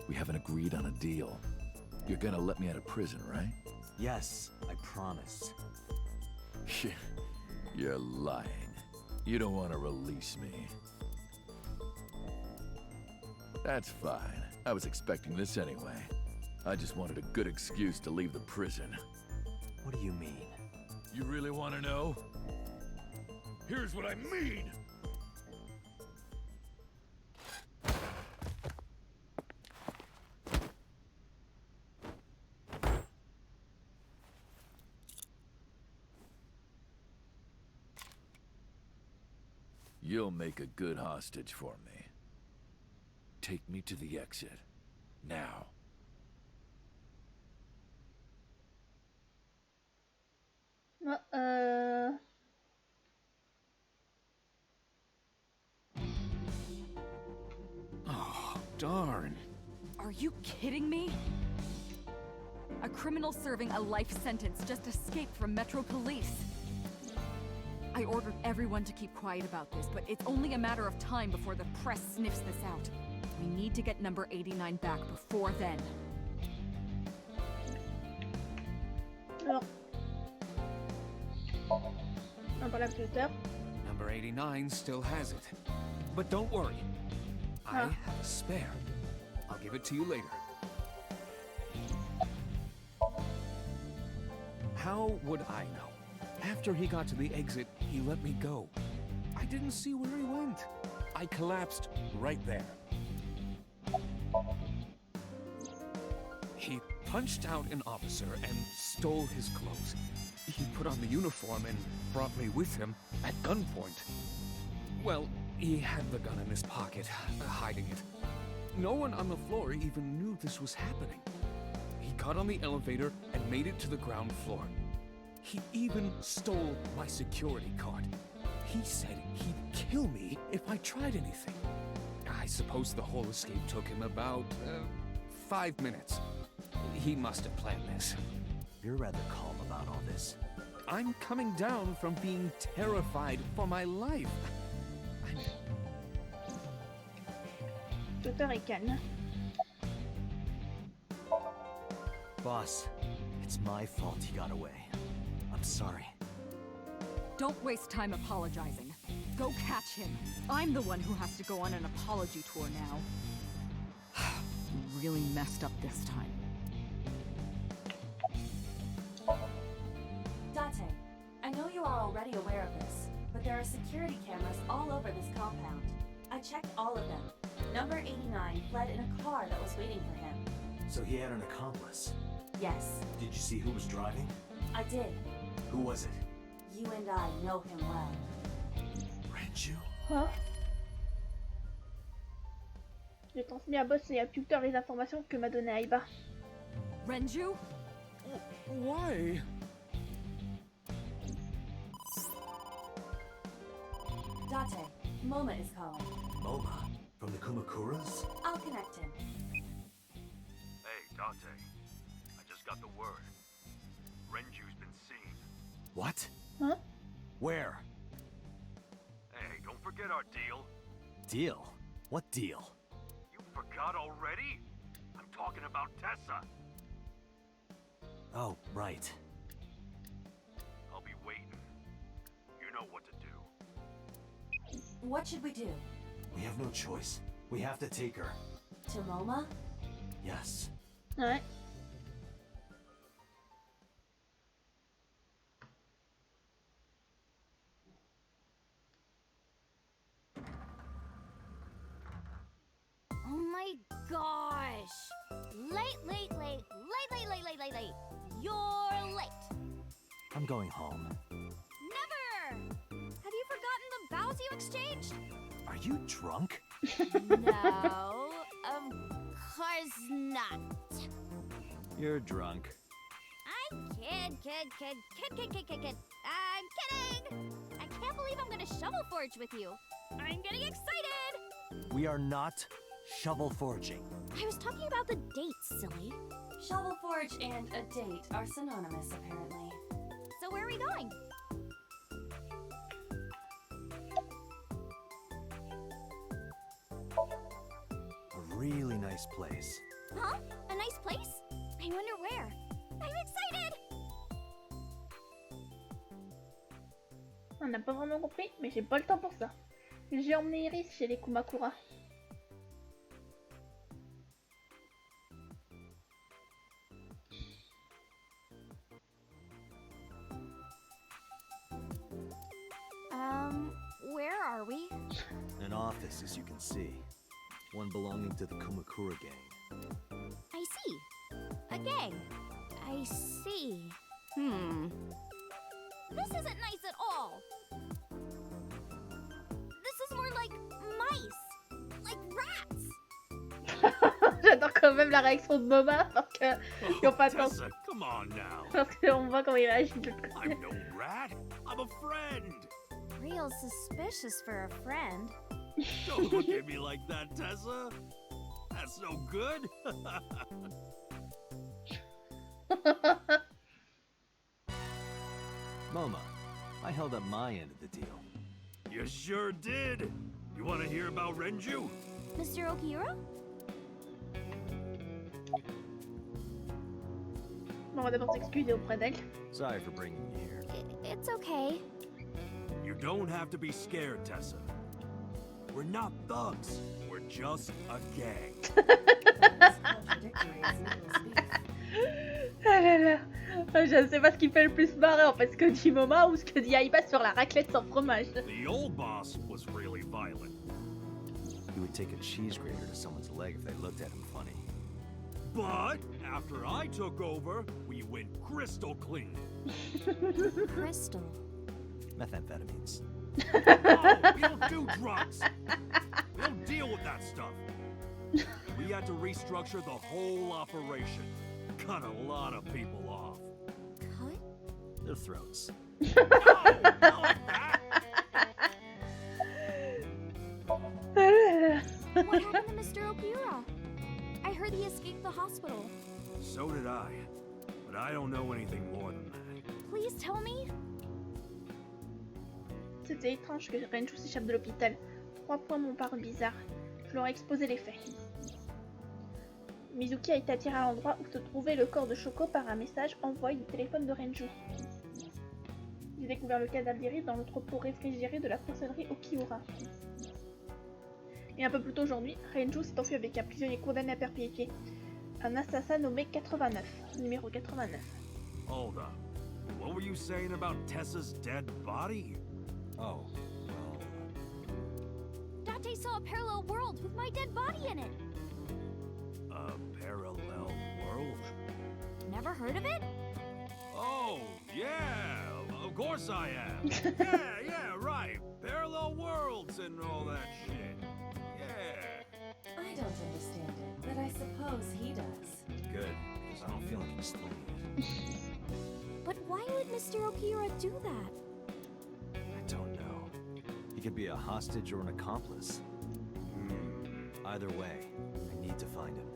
We haven't agreed on a deal. You're gonna let me out of prison, right? Yes, I promise. You're lying. You don't want to release me. That's fine. I was expecting this anyway. I just wanted a good excuse to leave the prison. What do you mean? You really want to know? Here's what I mean! You'll make a good hostage for me. Take me to the exit. Now. Oh, darn. Are you kidding me? A criminal serving a life sentence just escaped from Metro Police. I ordered everyone to keep quiet about this, but it's only a matter of time before the press sniffs this out. We need to get number 89 back before then. Alors, on parle plus tard. Number 89 still has it. But don't worry. I have a spare. I'll give it to you later. How would I know? After he got to the exit, he let me go. I didn't see where he went. I collapsed right there. He punched out an officer and stole his clothes. He put on the uniform and brought me with him at gunpoint. Well, he had the gun in his pocket, hiding it. No one on the floor even knew this was happening. He got on the elevator and made it to the ground floor. He even stole my security card. He said he'd kill me if I tried anything. I suppose the whole escape took him about 5 minutes. He must have planned this. You're rather calm about all this. I'm coming down from being terrified for my life. L'auteur est calme. Boss, it's my fault he got away. I'm sorry. Don't waste time apologizing. Go catch him. I'm the one who has to go on an apology tour now. You really messed up this time. Date, I know you are already aware of this, but there are security cameras all over this compound. I checked all of them. Number 89 fled in a car that was waiting for him. So he had an accomplice. Yes, Did you see who was driving? I did. Who was it? You and I know him well. Renju? Quoi? J'ai transmis à Boss et à Tutor les informations que m'a donné Aiba. Renju? Why? Date, Moma is calling. Moma? From the Kumakuras? I'll connect him. Dante, I just got the word. Renju's been seen. What? Hein? Where? Hey, don't forget our deal. Deal? What deal? You forgot already? I'm talking about Tessa. Oh, right. I'll be waiting. You know what to do. What should we do? We have no choice. We have to take her. To MoMA? Yes. Ouais. Oh my gosh! Late. You're late. I'm going home. Never! Have you forgotten the vows you exchanged? Are you drunk? No, of course not. You're drunk. I'm kid. I'm kidding! I can't believe I'm gonna shovel forge with you. I'm getting excited! We are not shovel forging. I was talking about the dates, silly. Shovel Forge and a date are synonymous, apparently. So where are we going? A really nice place. Huh? A nice place? I wonder where. I'm excited! On n'a pas vraiment compris, mais j'ai pas le temps pour ça. J'ai emmené Iris chez les Kumakura. Where are we? An office, as you can see. One belonging to the Kumakura gang. I see. A gang. I see. This isn't nice at all. This is more like mice. Like rats. J'adore quand même la réaction de Moma parce que ils ont pas de temps. Tessa, come on now. Parce qu'on voit comment il réagit de l'autre côté. I'm no rat. I'm a friend. Real suspicious for a friend. Don't look at me like that, Tessa. That's no good. Moma, I held up my end of the deal. You sure did. You want to hear about Renju? Mr. Okihiro? On va d'abord s'excuser auprès d'elle. Sorry for bringing you here. It's okay. You don't have to be scared, Tessa. We're not thugs. We're just a gang. As contradictory as needle speaks. Ah là là. Je ne sais pas ce qui fait le plus marrer en fait, ce que dit Moma ou ce que dit Aiba sur la raclette sans fromage. The old boss was really violent. He would take a cheese grater to someone's leg if they looked at him funny. But after I took over, we went crystal clean. Crystal. Methamphetamines. Oh, we don't do drugs. We don't deal with that stuff. We had to restructure the whole operation. Cut a lot of people off. Cut? Their throats. No, not like that. What happened to Mr. Okihiro? I heard he escaped the hospital. So did I. But I don't know anything more than that. Please tell me. C'était étrange que Renju s'échappe de l'hôpital. 3 points m'ont paru bizarres. Je leur ai exposé les faits. Mizuki a été attiré à l'endroit où se trouvait le corps de Shoko par un message envoyé du téléphone de Renju. J'ai découvert le cadavre d'Iris dans l'entrepôt réfrigéré de la poissonnerie Okihira. Et un peu plus tôt aujourd'hui, Renju s'est enfui avec un prisonnier condamné à perpétuité. Un assassin nommé 89, numéro 89. Hold up. What were you saying about Tessa's dead body? Oh, well... Date saw a parallel world with my dead body in it. A parallel world? Never heard of it? Oh, yeah, of course I am. yeah, right. Parallel worlds and all that shit. Yeah. I don't understand it, but I suppose he does. Good, because I don't feel like explaining it. But why would Mr. Okihiro do that? I don't know. He could be a hostage or an accomplice. Either way, I need to find him.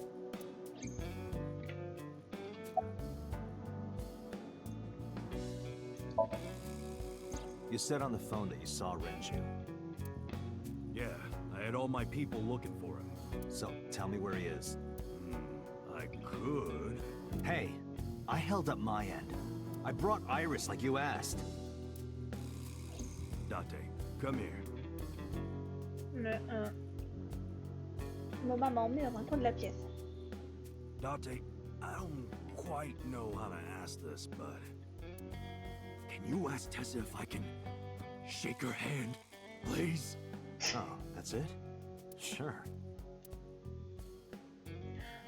You said on the phone that you saw Renju. Yeah, I had all my people looking for him. So, tell me where he is. I could. Hey, I held up my end. I brought Iris like you asked. Date, come here. Le 1. Moma m'a emmené dans un coin de la pièce. Date, I don't quite know how to ask this, but... Can you ask Tessa if I can shake her hand, please? Oh, that's it? Sure.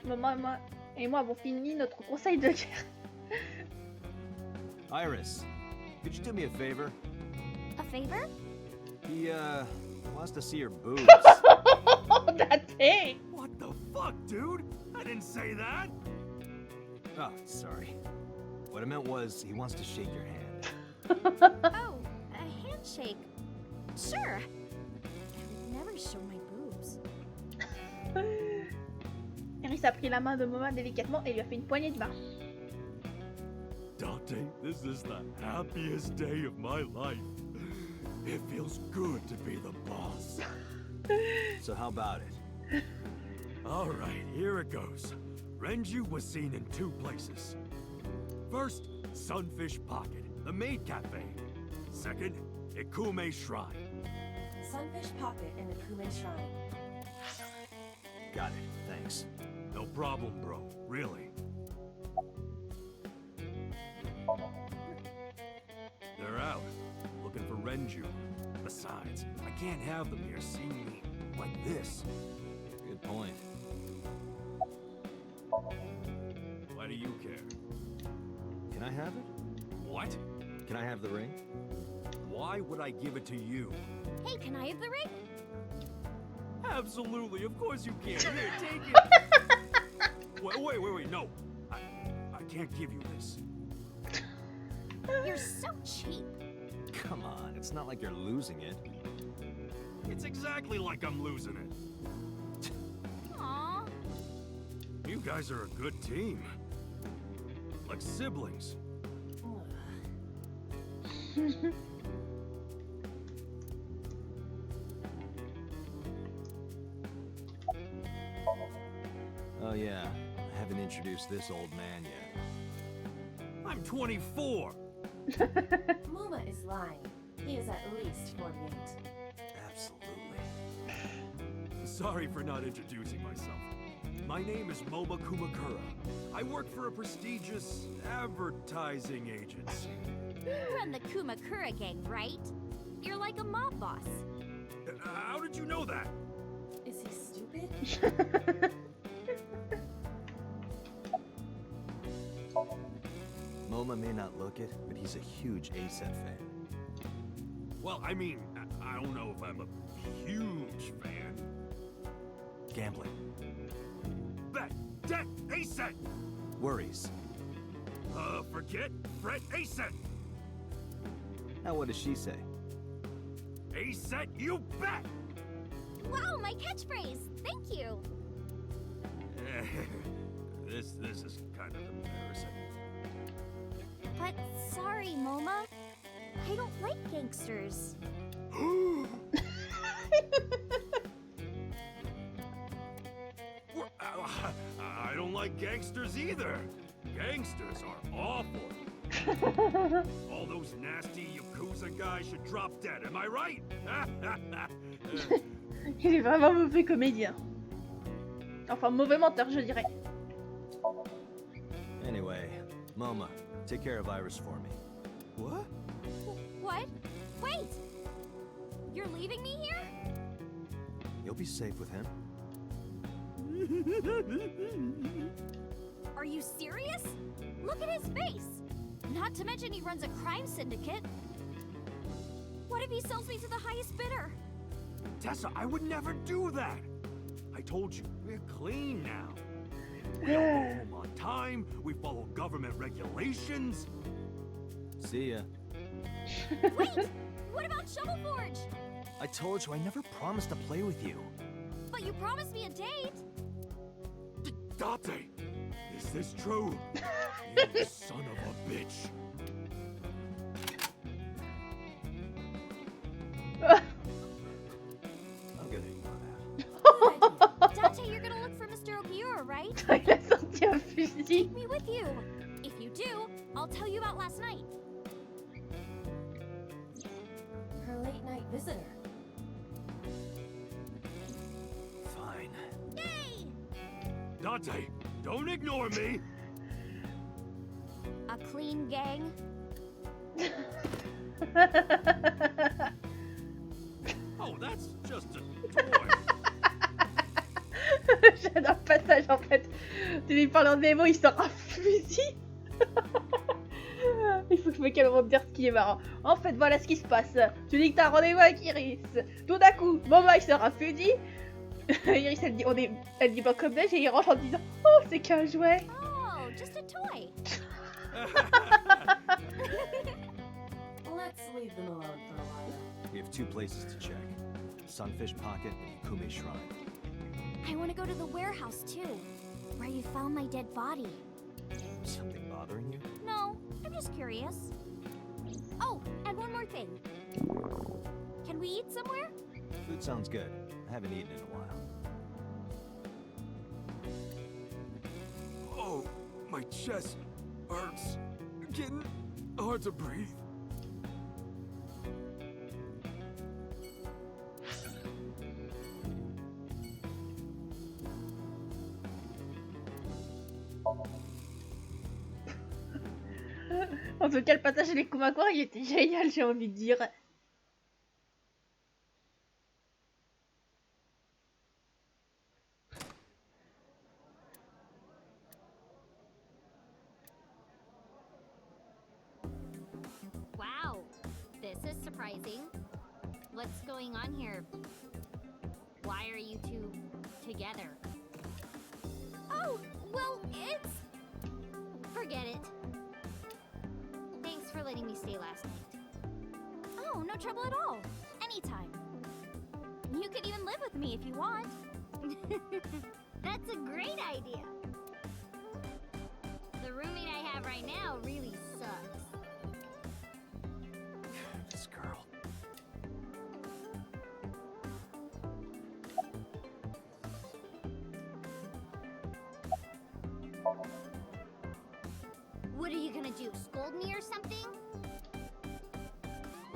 Moma et moi avons fini notre conseil de guerre. Iris, could you do me a favor? A favor? He, wants to see your boobs. Date. What the fuck, dude? I didn't say that! Oh, sorry. What I meant was, he wants to shake your hand. Oh, a handshake. Sure. I would never show my boobs. Iris a pris la main de Moma délicatement et lui a fait une poignée de main. Dante, this is the happiest day of my life. It feels good to be the boss. So how about it? All right, here it goes. Renju was seen in 2 places. First, Sunfish Pocket, the maid cafe. Second, Ikume Shrine. Sunfish Pocket and the Kume Shrine. Got it, thanks. No problem, bro. Really. They're out, looking for Renju. Besides, I can't have them here seeing me like this. Good point. Why do you care? Can I have it? What? Can I have the ring? Why would I give it to you? Hey, can I have the ring? Absolutely, of course you can. Here, take it. Wait, no. I can't give you this. You're so cheap. Come on, it's not like you're losing it. It's exactly like I'm losing it. Aww. You guys are a good team. Like siblings. Oh yeah, I haven't introduced this old man yet. I'm 24. Muma is lying. He is at least 48. Absolutely. Sorry for not introducing myself. My name is Momo Kumakura. I work for a prestigious advertising agency. You run the Kumakura gang, right? You're like a mob boss. How did you know that? Is he stupid? Moma may not look it, but he's a huge ASET fan. Well, I mean, I don't know if I'm a huge fan. Gambling. Bet, debt, ASET! Worries. Forget, fret, ASET! Now what does she say? ASET, you bet! Wow, my catchphrase. Thank you. This is kind of embarrassing. But sorry, Moma. I don't like gangsters. I don't like gangsters either. Gangsters are awful. All those nasty Yakuza guys should drop dead, am I right? Il est vraiment mauvais comédien. Enfin, mauvais menteur, je dirais. Anyway, Moma, take care of Iris for me. What? What? Wait! You're leaving me here? You'll be safe with him. Are you serious? Look at his face! Not to mention he runs a crime syndicate. What if he sells me to the highest bidder? Tessa, I would never do that. I told you, we're clean now. We all go home on time, we follow government regulations. See ya. Wait! What about Shovel Forge? I told you I never promised to play with you. But you promised me a date. Date, is this true? You son of a bitch. with you. If you do, I'll tell you about last night. Her late night visitor. Fine. Yay! Dante, don't ignore me! A clean gang? Oh, that's just a toy. J'adore le passage en fait. Tu lui parles en démo, il sort un fusil. Il faut que je me calme avant de dire ce qui est marrant. En fait, voilà ce qui se passe. Tu dis que t'as un rendez-vous avec Iris. Tout d'un coup, Mama il sort un fusil. Iris elle dit, elle dit pas comme neige et il range en disant oh, c'est qu'un jouet. Oh, just a toy. Let's leave them alone for a while. We have 2 places to check. Sunfish Pocket and Kume Shrine. I want to go to the warehouse too, where you found my dead body. Something bothering you? No, I'm just curious. Oh, and one more thing. Can we eat somewhere? Food sounds good. I haven't eaten in a while. Oh, my chest hurts. Getting hard to breathe. En tout cas, le passage et les Kumakura, il était génial, j'ai envie de dire. Wow, this is surprising. What's going on here? Why are you two together? Oh, well, it's... Forget it. Thanks for letting me stay last night. Oh, no trouble at all. Anytime. You could even live with me if you want. That's a great idea. The roommate I have right now really sucks. This girl. What are you gonna do, scold me or something?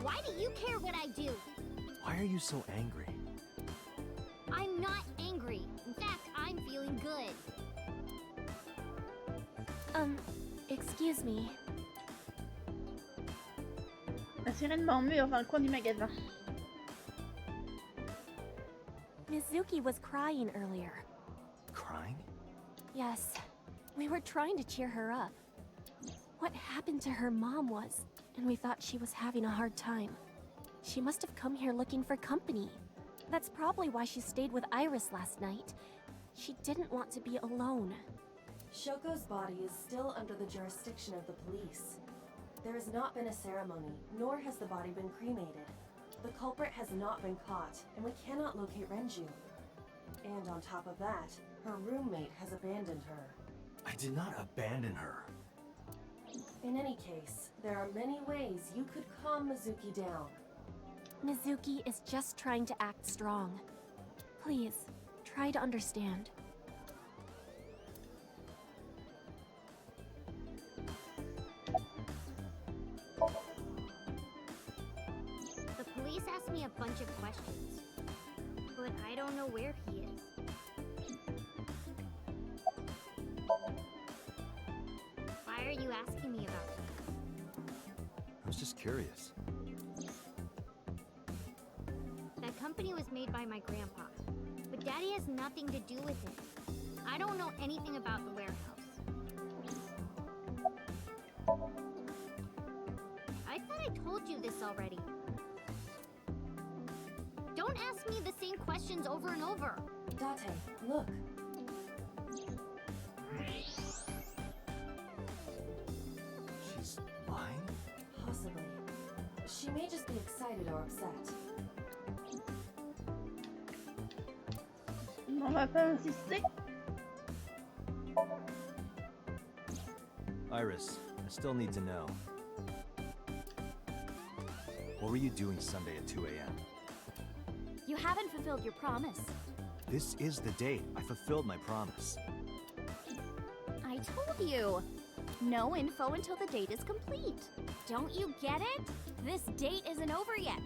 Why do you care what I do? Why are you so angry? I'm not angry. In fact, I'm feeling good. Excuse me. La sirène m'a emmené dans un coin du magasin. Mizuki was crying earlier. Crying? Yes, we were trying to cheer her up. What happened to her mom was, and we thought she was having a hard time. She must have come here looking for company. That's probably why she stayed with Iris last night. She didn't want to be alone. Shoko's body is still under the jurisdiction of the police. There has not been a ceremony, nor has the body been cremated. The culprit has not been caught, and we cannot locate Renju. And on top of that, her roommate has abandoned her. I did not abandon her. In any case, there are many ways you could calm Mizuki down. Mizuki is just trying to act strong. Please, try to understand. The police asked me a bunch of questions, but I don't know where he is. Why are you asking me about him? I was just curious. That company was made by my grandpa, but Daddy has nothing to do with it. I don't know anything about the warehouse. I thought I told you this already. Don't ask me the same questions over and over. Date, look. She's lying? Possibly. She may just be excited or upset. On va pas insister. Iris, I still need to know. What were you doing Sunday at 2 a.m.? You haven't fulfilled your promise. This is the date. I fulfilled my promise. I told you. No info until the date is complete. Don't you get it? This date isn't over yet.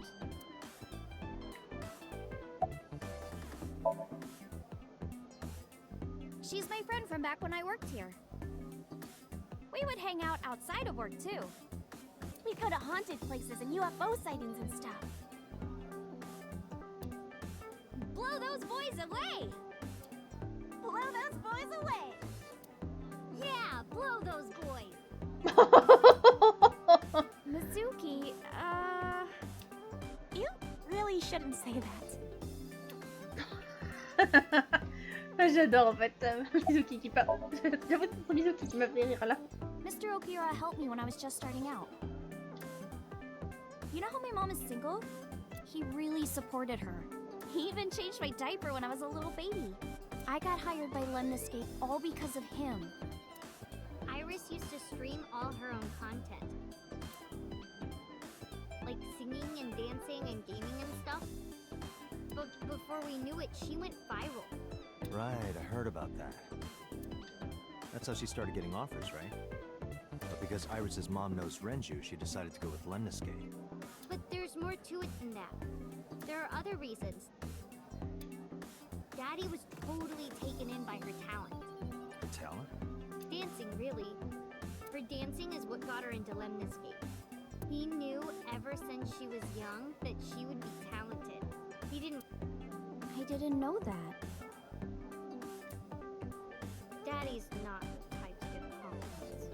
She's my friend from back when I worked here. We would hang out outside of work, too. We'd go to haunted places and UFO sightings and stuff. Blow those boys away! Blow those boys away! Yeah, blow those boys. Mizuki, you really shouldn't say that. J'adore en fait Mizuki qui parle. J'avoue que c'est Mizuki qui m'a fait rire là. Mr. Okira helped me when I was just starting out. You know how my mom is single? He really supported her. He even changed my diaper when I was a little baby. I got hired by Lemniscape all because of him. Iris used to stream all her own content. Like singing and dancing and gaming and stuff. But before we knew it, she went viral. Right, I heard about that. That's how she started getting offers, right? But because Iris's mom knows Renju, she decided to go with Lemniscape. But there's more to it than that. There are other reasons. Daddy was totally taken in by her talent. Her talent? Dancing, really. Her dancing is what got her into Lemniscape. He knew ever since she was young that she would be talented. He didn't... I didn't know that. Daddy's not the type to give compliments.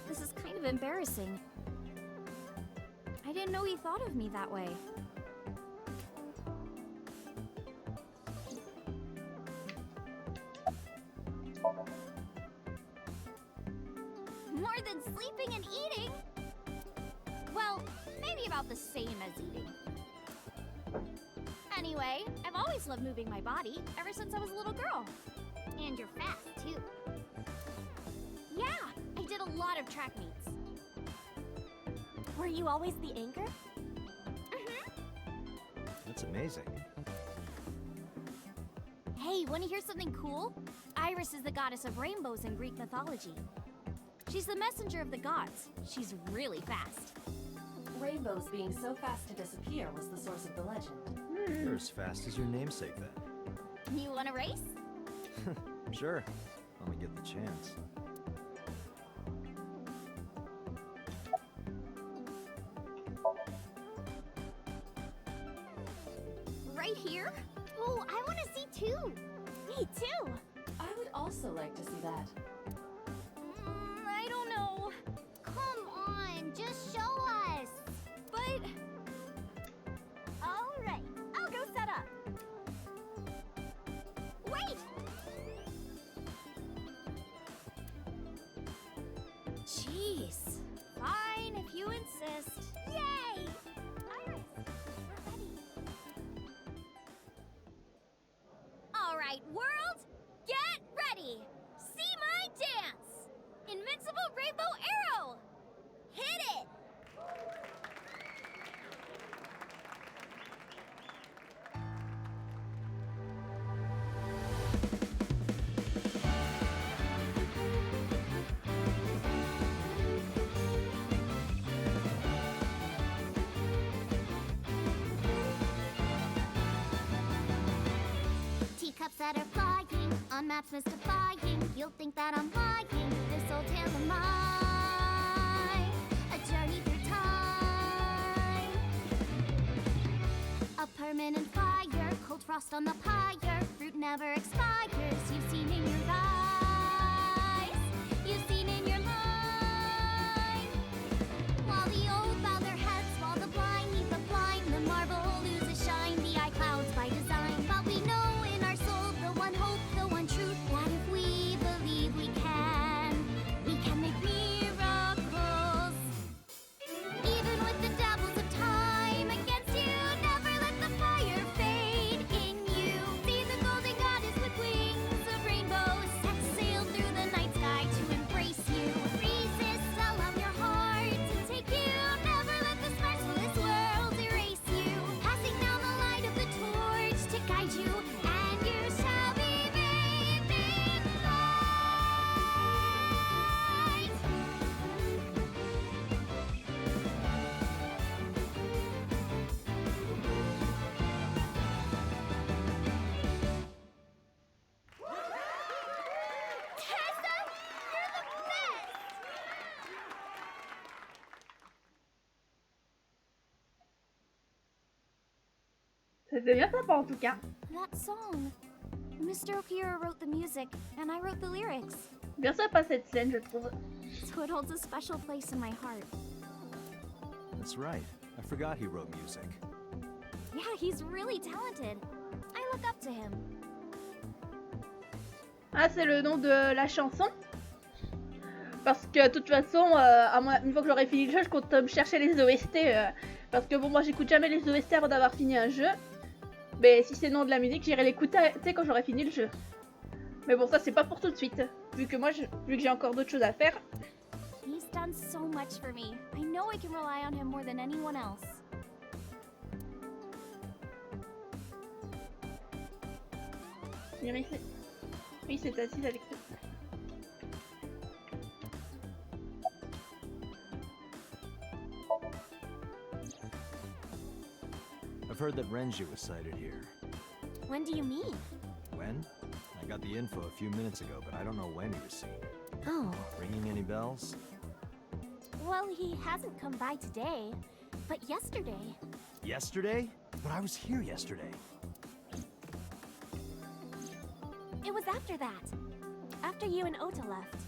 This is kind of embarrassing. I didn't know he thought of me that way. More than sleeping and eating? Well, maybe about the same as eating. Anyway, I've always loved moving my body, ever since I was a little girl. And you're fast, too. Yeah, I did a lot of track meets. Were you always the anchor? That's amazing. Hey, wanna hear something cool? Iris is the goddess of rainbows in Greek mythology. She's the messenger of the gods. She's really fast. Rainbows being so fast to disappear was the source of the legend. You're as fast as your namesake then. You wanna race? Sure, when we get the chance. Right here? Oh, I want to see too. Me too. I would also like to see that. I don't know. Come on, just show us. But... Alright, I'll go set up. Wait! Jeez. Fine, if you insist. Yay! Iris, we're ready. Alright, world, get ready! See my dance! Invincible Rainbow Arrow! Hit it! Teacups that are flying, on maps mystifying. You'll think that I'm lying. This old tale of mine, a journey through time. A permanent fire, cold frost on the pyre. Fruit never expires. You've seen in your eyes, you've seen in your mind. While the old bow their heads, while the blind meet the blind, the marble loses shine. The eye clouds by design, but we know in our soul the one hope, the one truth, that if we believe we can make miracles. Even with the dabbles of time against you, never let the fire fade in you. See the golden goddess with wings. C'était bien sympa en tout cas. That song. Mr. Okira wrote the music, and I wrote the lyrics. Bien sympa cette scène, je trouve. So it holds a special place in my heart. That's right. I forgot he wrote music. Yeah, he's really talented. I look up to him. Ah, c'est le nom de la chanson. Parce que de toute façon, une fois que j'aurai fini le jeu, je compte me chercher les OST. Parce que bon, moi j'écoute jamais les OST avant d'avoir fini un jeu. Mais si c'est le nom de la musique, j'irai l'écouter quand j'aurai fini le jeu. Mais bon, ça c'est pas pour tout de suite. Vu que j'ai encore d'autres choses à faire. He's done so much for me. I know I can rely on him more than anyone else. Oui, c'est assise avec ça. I've heard that Renju was sighted here. When do you mean? When? I got the info a few minutes ago, but I don't know when he was seen. Oh. Ringing any bells? Well, he hasn't come by today, but yesterday. Yesterday? But I was here yesterday. It was after that. After you and Ota left.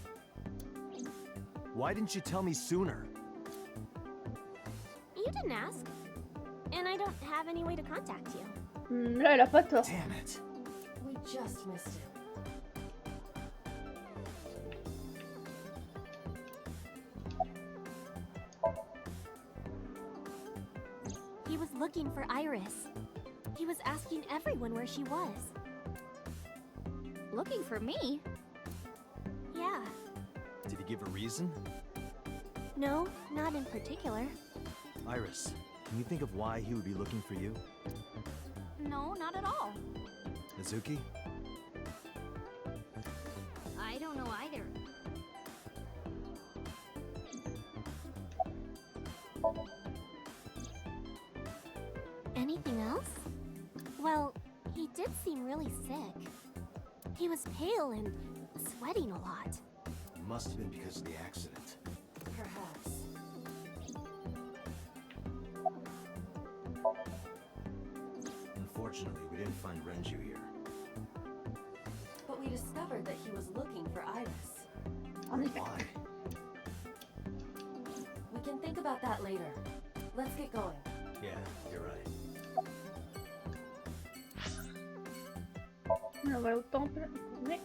Why didn't you tell me sooner? You didn't ask. And I don't have any way to contact you. Là, elle a pas tort. Damn it. We just missed it. He was looking for Iris. He was asking everyone where she was. Looking for me? Yeah. Did he give a reason? No, not in particular. Iris, can you think of why he would be looking for you? No, not at all. Mizuki? I don't know either. Anything else? Well, he did seem really sick. He was pale and sweating a lot. Must have been because of the accident. Perhaps. Unfortunately, we didn't find Renju here. But we discovered that he was looking for Iris. Why? We can think about that later. Let's get going. Yeah, you're right. On va au temple. Oui.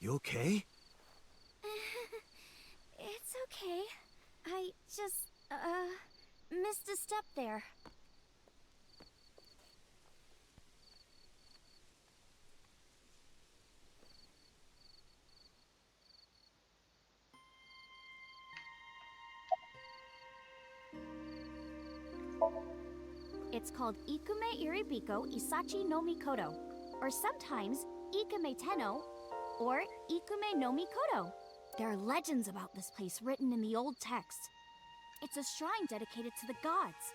You okay? It's okay. I just, missed a step there. It's called Ikume Iribiko Isachi no Mikoto, or sometimes Ikume Tenno, or Ikume no Mikoto. There are legends about this place written in the old text. It's a shrine dedicated to the gods.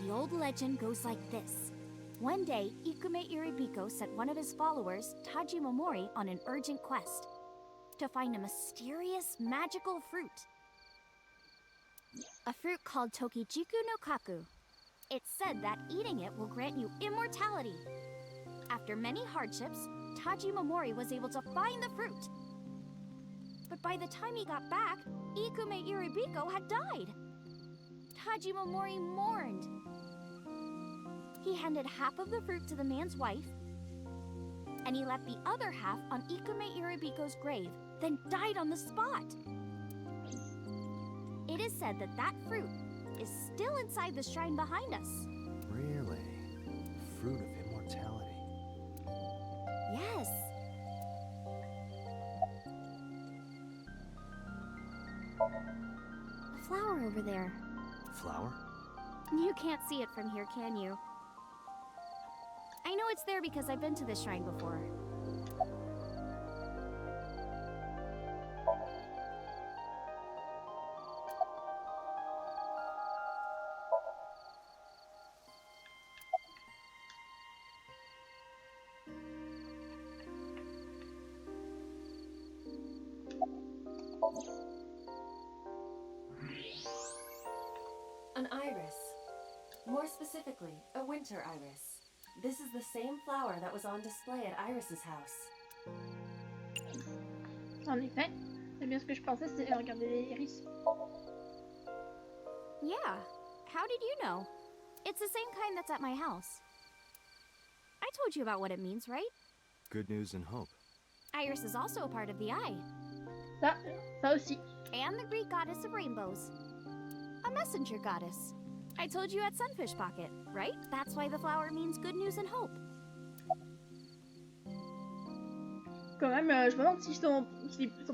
The old legend goes like this. One day, Ikume Iribiko sent one of his followers, Taji Momori, on an urgent quest to find a mysterious, magical fruit. A fruit called Tokijiku no Kaku. It's said that eating it will grant you immortality. After many hardships, Taji Momori was able to find the fruit. But by the time he got back, Ikume Iribiko had died. Taji Momori mourned. He handed half of the fruit to the man's wife, and he left the other half on Ikume Iribiko's grave, then died on the spot. It is said that that fruit is still inside the shrine behind us. Really? Fruit of immortality. Yes. A flower over there. Flower? You can't see it from here, can you? I know it's there because I've been to this shrine before. An iris. More specifically, a winter iris. This is the same flower that was on display at Iris's house. En effet, c'est bien ce que je pensais, c'est regarder les iris. Yeah. How did you know? It's the same kind that's at my house. I told you about what it means, right? Good news and hope. Iris is also a part of the eye. Ça aussi. And the Greek goddess of rainbows. A messenger goddess. I told you at Sunfish Pocket, right? That's why the flower means good news and hope. Quand même, je me demande si son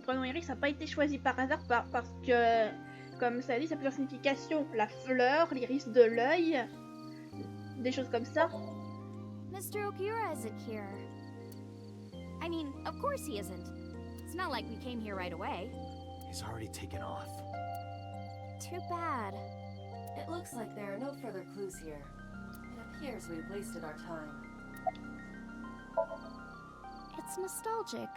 prénom Iris n'a pas été choisi par hasard parce que, comme ça dit, ça a plusieurs significations. La fleur, l'iris de l'œil, des choses comme ça. Mr. Okura isn't here. I mean, of course he isn't. It's not like we came here right away. He's already taken off. Too bad. It looks like there are no further clues here. It appears we've wasted our time. It's nostalgic.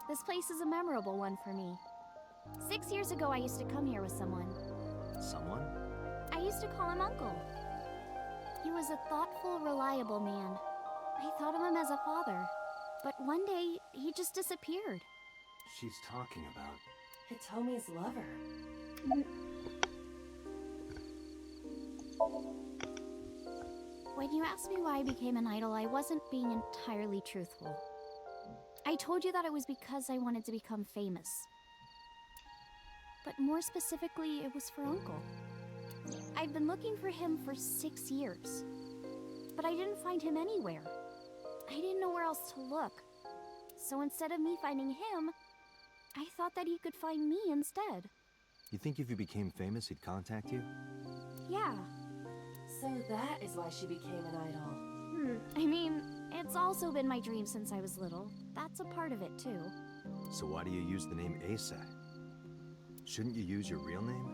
This place is a memorable one for me. 6 years ago, I used to come here with someone. Someone? I used to call him Uncle. He was a thoughtful, reliable man. I thought of him as a father. But one day, he just disappeared. She's talking about... Hitomi's lover. When you asked me why I became an idol, I wasn't being entirely truthful. I told you that it was because I wanted to become famous. But more specifically, it was for Uncle. I've been looking for him for 6 years. But I didn't find him anywhere. I didn't know where else to look. So instead of me finding him, I thought that he could find me instead. You think if you became famous, he'd contact you? Yeah. So that is why she became an idol. I mean, it's also been my dream since I was little. That's a part of it, too. So why do you use the name Asa? Shouldn't you use your real name?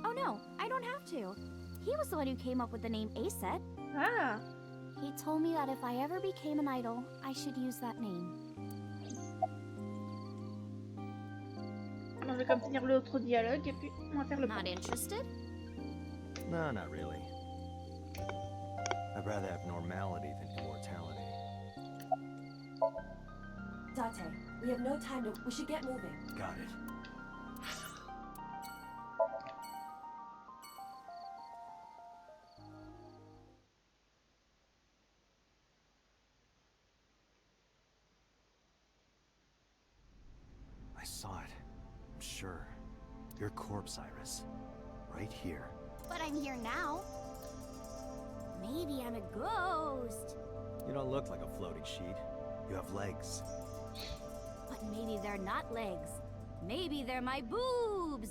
Oh no, I don't have to. He was the one who came up with the name Aset. Ah. He told me that if I ever became an idol, I should use that name. On va comme finir l'autre dialogue et puis on va faire le Not interested? No, not really. I'd rather have normality than immortality. Date, we have no time to... We should get moving. Got it. I saw it. I'm sure. Your corpse, Iris. Right here. But I'm here now. Maybe I'm a ghost. You don't look like a floating sheet. You have legs. But maybe they're not legs. Maybe they're my boobs.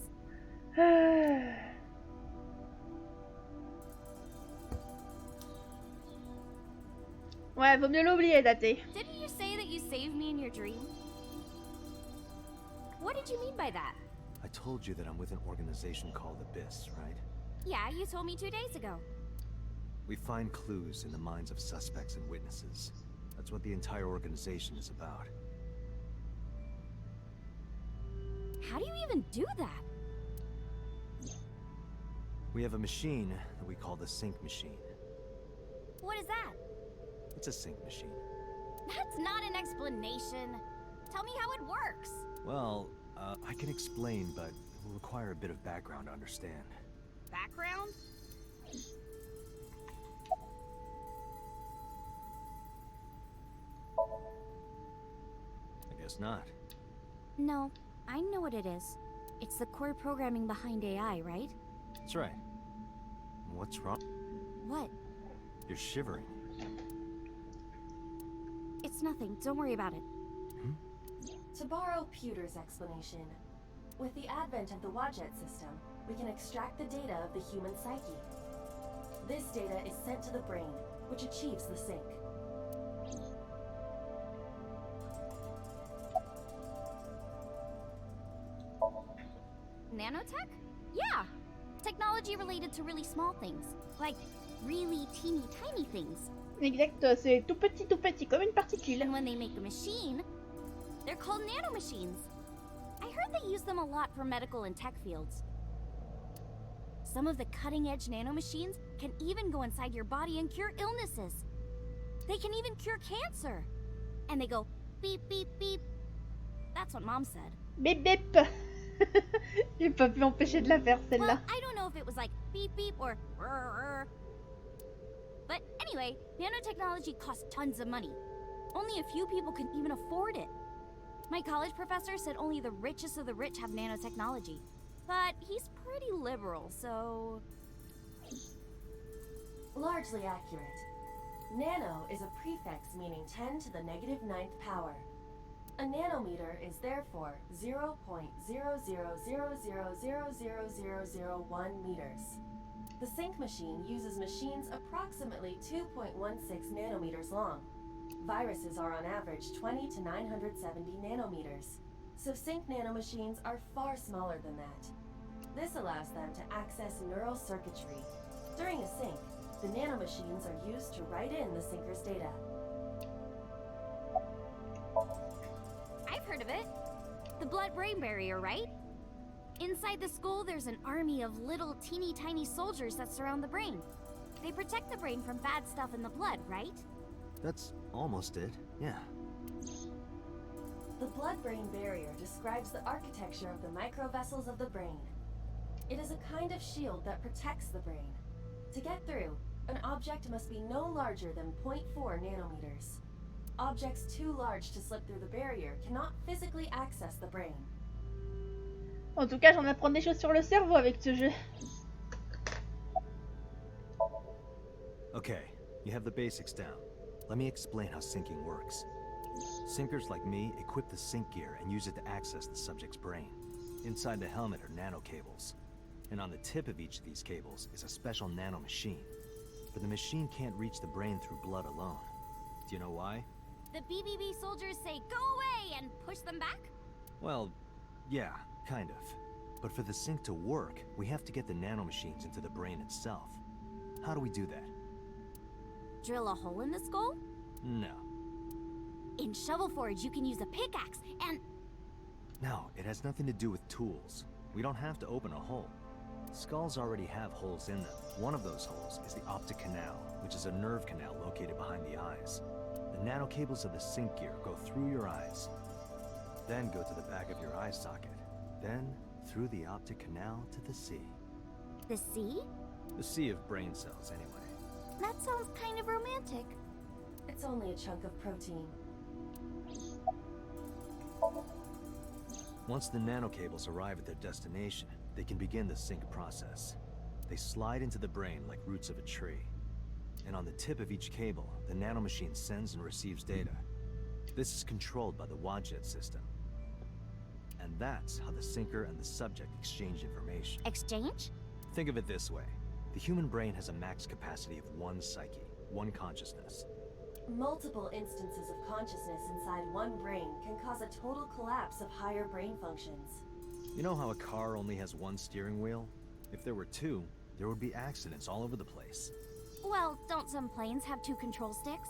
Ouais, vaut mieux l'oublier, Daté. Didn't you say that you saved me in your dream? What did you mean by that? I told you that I'm with an organization called Abyss, right? Yeah, you told me 2 days ago. We find clues in the minds of suspects and witnesses. That's what the entire organization is about. How do you even do that? We have a machine that we call the sync machine. What is that? It's a sync machine. That's not an explanation. Tell me how it works. Well, I can explain, but it will require a bit of background to understand. Background? I guess not. No, I know what it is. It's the core programming behind AI, right? That's right. What's wrong? What? You're shivering. It's nothing. Don't worry about it. To borrow Pewter's explanation, with the advent of the Wadjet system, we can extract the data of the human psyche. This data is sent to the brain, which achieves the sync. Nanotech? Yeah! Technology related to really small things. Like really teeny tiny things. Exact, c'est tout petit, comme une particule. And when they make a machine, they're called nanomachines. I heard they use them a lot for medical and tech fields. Some of the cutting-edge nanomachines can even go inside your body and cure illnesses. They can even cure cancer. And they go beep, beep, beep. That's what Mom said. Bip bip. J'ai pas pu m'empêcher de la faire Well, celle-là. I don't know if it was like beep, beep or rrr. But anyway, nanotechnology costs tons of money. Only a few people can even afford it. My college professor said only the richest of the rich have nanotechnology. But he's pretty liberal, so... Largely accurate. Nano is a prefix meaning 10 to the negative 9th power. A nanometer is therefore 0.0000000001 meters. The sync machine uses machines approximately 2.16 nanometers long. Viruses are on average 20 to 970 nanometers. So sync nanomachines are far smaller than that. This allows them to access neural circuitry. During a sync, the nanomachines are used to write in the syncer's data. I've heard of it. The blood-brain barrier, right? Inside the skull, there's an army of little teeny tiny soldiers that surround the brain. They protect the brain from bad stuff in the blood, right? That's almost it, yeah. The blood-brain barrier describes the architecture of the microvessels of the brain. It is a kind of shield that protects the brain. To get through, an object must be no larger than 0.4 nanometers. Objects too large to slip through the barrier cannot physically access the brain. En tout cas, j'en apprends des choses sur le cerveau avec ce jeu. Okay, you have the basics down. Let me explain how syncing works. Syncers like me equip the sync gear and use it to access the subject's brain. Inside the helmet are nanocables. And on the tip of each of these cables is a special nanomachine. But the machine can't reach the brain through blood alone. Do you know why? The BBB soldiers say, go away, and push them back? Well, yeah, kind of. But for the sync to work, we have to get the nanomachines into the brain itself. How do we do that? Drill a hole in the skull? No. In Shovel Forge, you can use a pickaxe, and... No, it has nothing to do with tools. We don't have to open a hole. Skulls already have holes in them. One of those holes is the optic canal, which is a nerve canal located behind the eyes. The nanocables of the sync gear go through your eyes, then go to the back of your eye socket, then through the optic canal to the sea. The sea? The sea of brain cells, anyway. That sounds kind of romantic. It's only a chunk of protein. Once the nanocables arrive at their destination, they can begin the sync process. They slide into the brain like roots of a tree. And on the tip of each cable, the nanomachine sends and receives data. This is controlled by the Wadjet system. And that's how the syncer and the subject exchange information. Exchange? Think of it this way. The human brain has a max capacity of one psyche, one consciousness. Multiple instances of consciousness inside one brain can cause a total collapse of higher brain functions. You know how a car only has one steering wheel? If there were two, there would be accidents all over the place. Well, don't some planes have 2 control sticks?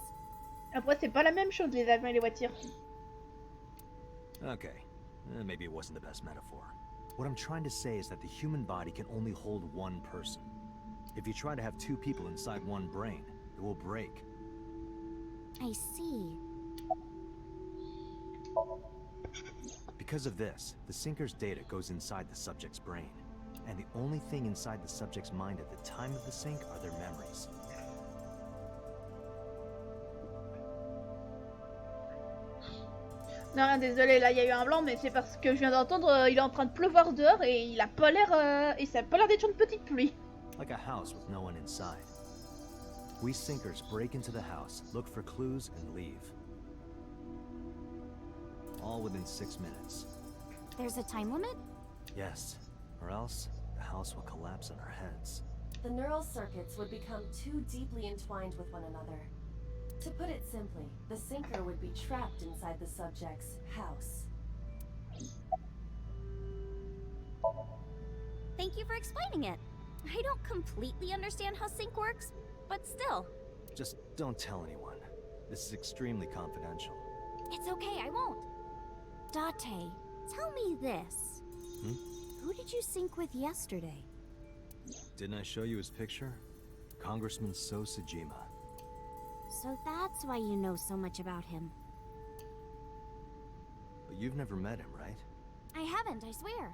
Après, c'est pas la même chose, les avions et les voitures. Okay, maybe it wasn't the best metaphor. What I'm trying to say is that the human body can only hold one person. If you try to have 2 people inside one brain, it will break. I see. Because of this, the syncer's data goes inside the subject's brain. And the only thing inside the subject's mind at the time of the sync are their memories. Non, désolé, là il y a eu un blanc, mais c'est parce que je viens d'entendre, il est en train de pleuvoir dehors et il a pas l'air, et ça a pas l'air d'être une petite pluie. Like a house with no one inside. We syncers break into the house, look for clues, and leave. All within 6 minutes. There's a time limit? Yes, or else the house will collapse on our heads. The neural circuits would become too deeply entwined with one another. To put it simply, the syncer would be trapped inside the subject's house. Thank you for explaining it. I don't completely understand how sync works, but still. Just don't tell anyone. This is extremely confidential. It's okay, I won't. Date, Tell me this. Hmm? Who did you sync with yesterday? Didn't I show you his picture? Congressman Sojima. So that's why you know so much about him. But you've never met him, right? I haven't, I swear.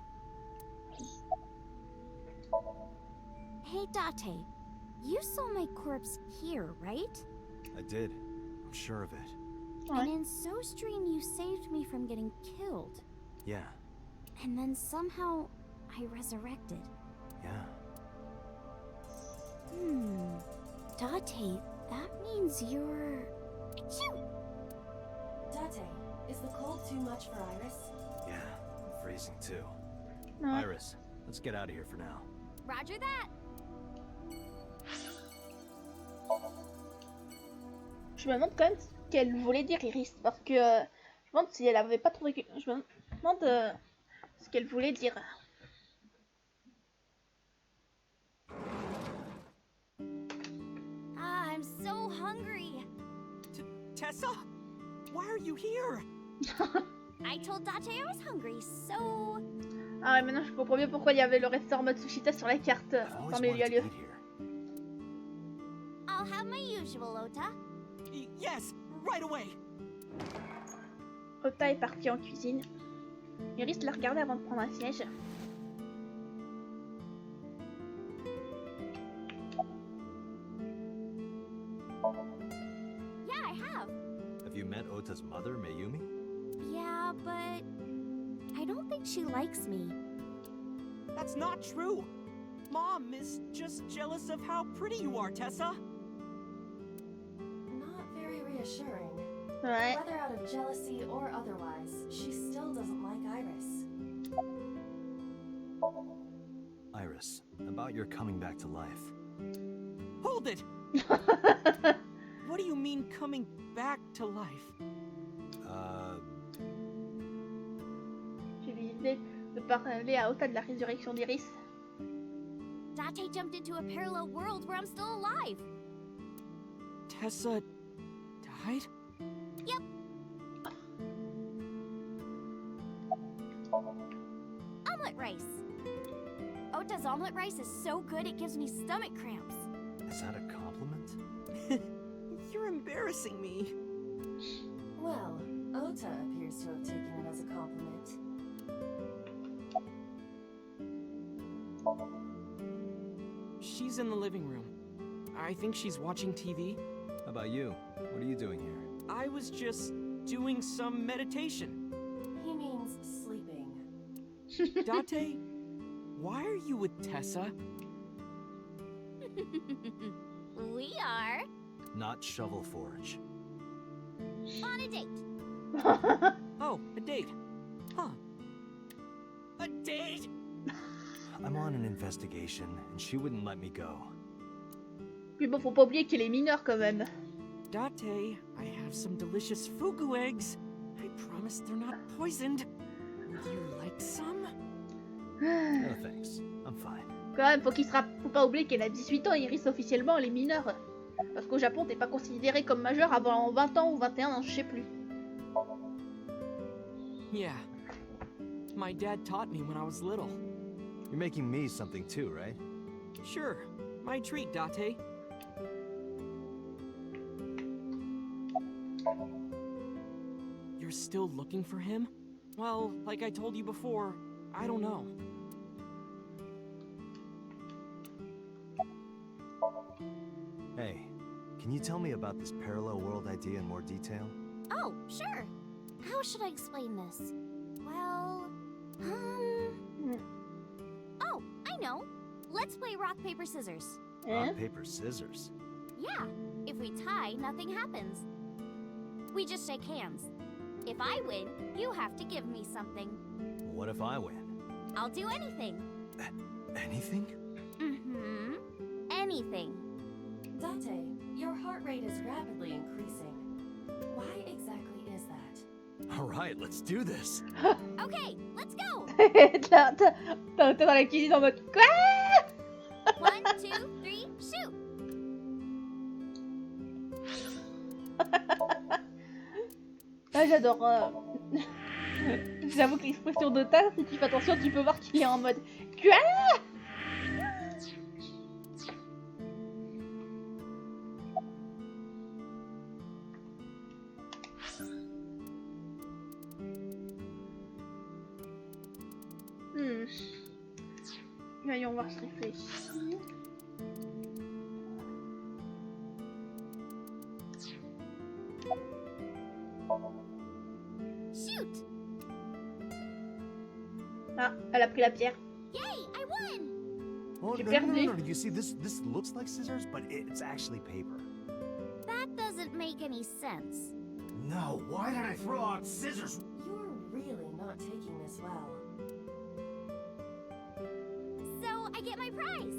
Hey, Date. You saw my corpse here, right? I did. I'm sure of it. And in SoStream, you saved me from getting killed. Yeah, And then somehow, I resurrected. yeah. Date, that means you're... Achoo! Date, is the cold too much for Iris? Yeah, I'm freezing too. Ouais. Iris, let's get out of here for now. Roger that! Je me demande quand même ce qu'elle voulait dire Iris, parce que je me demande si elle avait pas trouvé. Je me demande ce qu'elle voulait dire. Ah, I'm so hungry. Tessa? Why are you here? I told Date I was hungry, so... Ah ouais, maintenant je comprends mieux pourquoi il y avait le restaurant Matsushita sur la carte I've always parmi les wanted to lieux. eat here. I'll have my usual, Ota. Yes, right away. Ota est partie en cuisine. Iris la regardait avant de prendre un siège. Yeah, I have. Have you met Ota's mother, Mayumi? Yeah, but... I don't think she likes me. That's not true. Mom is just jealous of how pretty you are, Tessa. Not very reassuring. Ouais. Whether out of jealousy or otherwise, she still doesn't like Iris. Iris, about your coming back to life. Hold it! What do you mean coming back to life? J'ai décidé de parler à Ota de la résurrection d'Iris. Date jumped into a parallel world where I'm still alive. Tessa died? Yep. Omelet rice. Ota's omelet rice is so good it gives me stomach cramps. Is that a compliment? You're embarrassing me. Well, Ota appears to have taken it as a compliment. She's in the living room. I think she's watching TV. How about you? What are you doing here? I was just doing some meditation. He means sleeping. Date, why are you with Tessa? We are Not Shovel Forge. on a date. Oh, a date. Huh. A date? I'm on an investigation, and she wouldn't let me go. Puis bon, faut pas oublier qu'il est mineur quand même. Date, I have some delicious fugu eggs. I promise they're not poisoned. Would you like some? No thanks. I'm fine. Quand même, faut pas oublier qu'elle a 18 ans, Iris officiellement elle est mineure. Parce qu'au Japon, t'es pas considéré comme majeur avant 20 ans ou 21 ans, je sais plus. Yeah. My dad taught me when I was little. You're making me something too, right? Sure. My treat, Date. You're still looking for him? Well, like I told you before, I don't know. Hey, can you tell me about this parallel world idea in more detail? Oh, sure. How should I explain this? Well, Oh, I know. Let's play rock, paper, scissors. Hein? Rock, paper, scissors. Yeah, if we tie, nothing happens. We just shake hands. If I win, you have to give me something. What if I win? I'll do anything. Anything? Mm-hmm. Anything. Date, your heart rate is rapidly increasing. Why exactly is that? All right, let's do this. Okay, let's go. T'as Ota dans la cuisine en mode quoi? 1, 2, 3, shoot. Ah, j'adore. J'avoue que l'expression de ta, si tu fais attention, tu peux voir qu'il est en mode quoi. Voyons voir, je réfléchis. Shoot! Ah, elle a pris la pierre. Yay, I won! Oh, J'ai no, perdu. no. You see, this looks like scissors, but it's actually paper. That doesn't make any sense. No, why did I throw out scissors? You're really not taking this well. So I get my prize.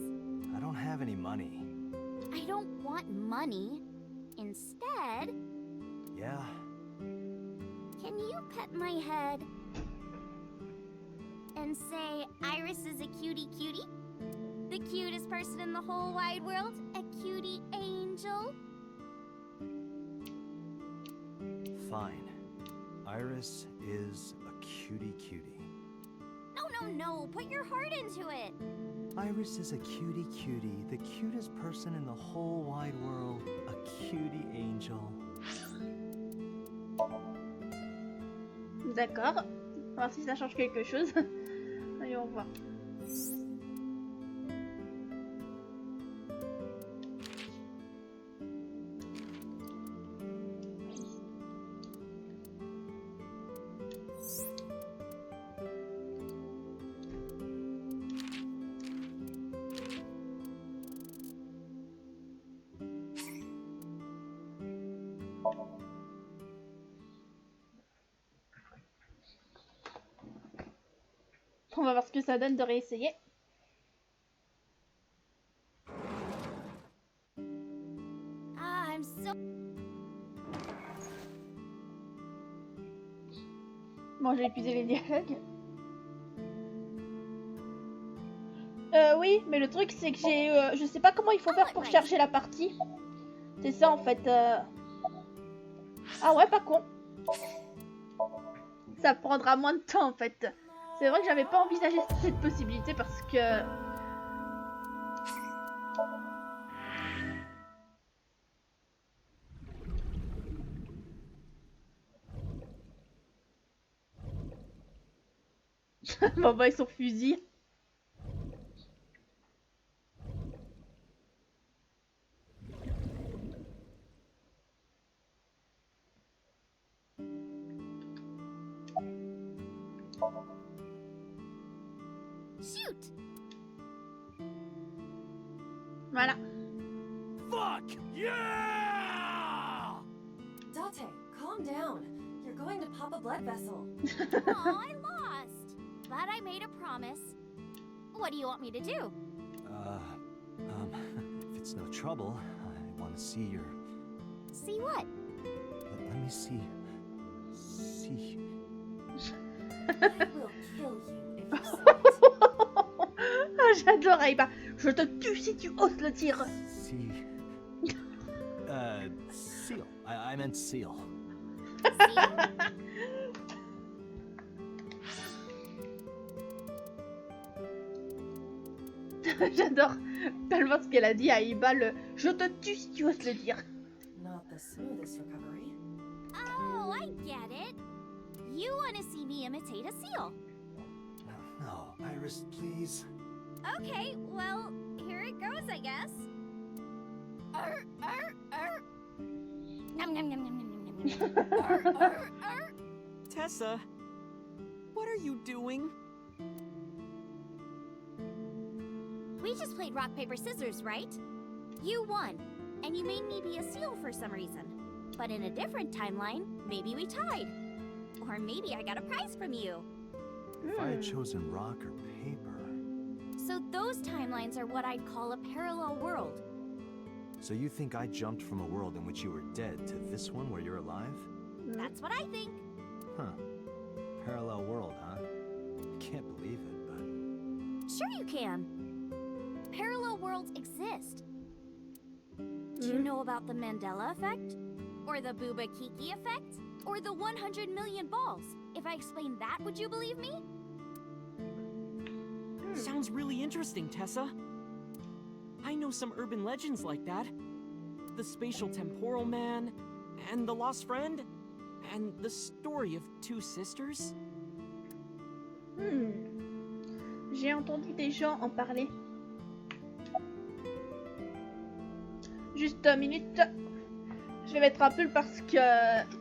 I don't have any money. I don't want money. Instead, Yeah? can you pet my head? And say Iris is a cutie cutie? The cutest person in the whole wide world? A cutie angel? Fine. Iris is a cutie cutie. No, put your heart into it. Iris is a cutie cutie, the cutest person in the whole wide world, a cutie angel. D'accord. On va voir si ça change quelque chose. Voyons voir. On va voir ce que ça donne de réessayer. Ah, I'm so... Bon, j'ai épuisé les dialogues. Oui, mais le truc c'est que j'ai... je sais pas comment il faut faire pour charger la partie. C'est ça en fait. Ah ouais, pas con. Ça prendra moins de temps en fait. C'est vrai que j'avais pas envisagé cette possibilité parce que... Bon bah ils sont fusils. Shoot! Voilà. Fuck! Yeah! Date, calm down. You're going to pop a blood vessel. Aw, I lost. But I made a promise. What do you want me to do? If it's no trouble, I want to see your... See what? Let me see... See... I will kill you if you say it. Ah, j'adore Aïba. Je te tue si tu oses le dire. See... seal. I meant seal. J'adore tellement ce qu'elle a dit à Aïba, le je te tue si tu oses le dire. Not the smoothest recovery. Oh, I get it. You want to see me imitate a seal. No, Iris, please. Okay, well, here it goes, I guess. Nom, nom, nom, nom, nom, nom, nom. Tessa, what are you doing? We just played rock, paper, scissors, right? You won, and you made me be a seal for some reason. But in a different timeline, maybe we tied. Or maybe I got a prize from you. If I had chosen rock or paper... So those timelines are what I'd call a parallel world. So you think I jumped from a world in which you were dead to this one where you're alive? That's what I think. Huh. Parallel world, huh? I can't believe it, but... Sure you can. Parallel worlds exist. Do you know about the Mandela effect? Or the Booba Kiki effect? Or the 100 million balls? If I explained that, would you believe me? Sounds really interesting, Tessa. I know some urban legends like that. The spatial temporal man, and the lost friend, and the story of two sisters. J'ai entendu des gens en parler. Juste une minute. Je vais mettre un pull parce que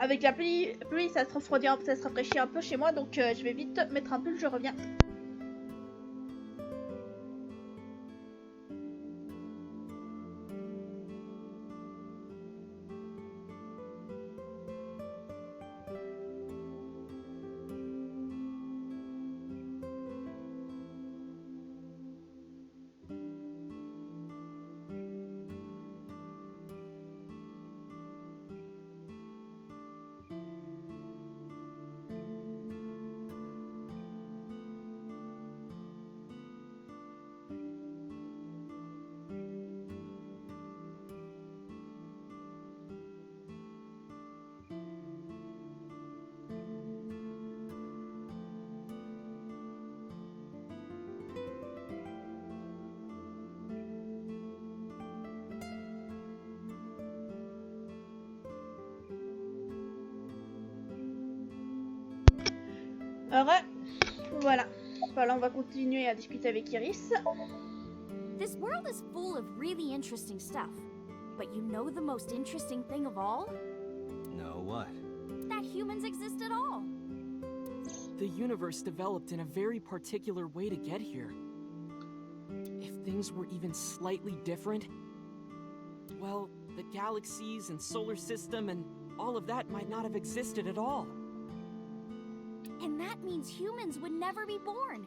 avec la pluie ça se refroidit, ça se rafraîchit un peu chez moi, donc je vais vite mettre un pull, je reviens. Voilà. Voilà, on va continuer à discuter avec Iris. This world is full of really interesting stuff. But you know the most interesting thing of all? No, what? That humans exist at all. The universe developed in a very particular way to get here. If things were even slightly different, well, the galaxies and solar system and all of that might not have existed at all. And that means humans would never be born.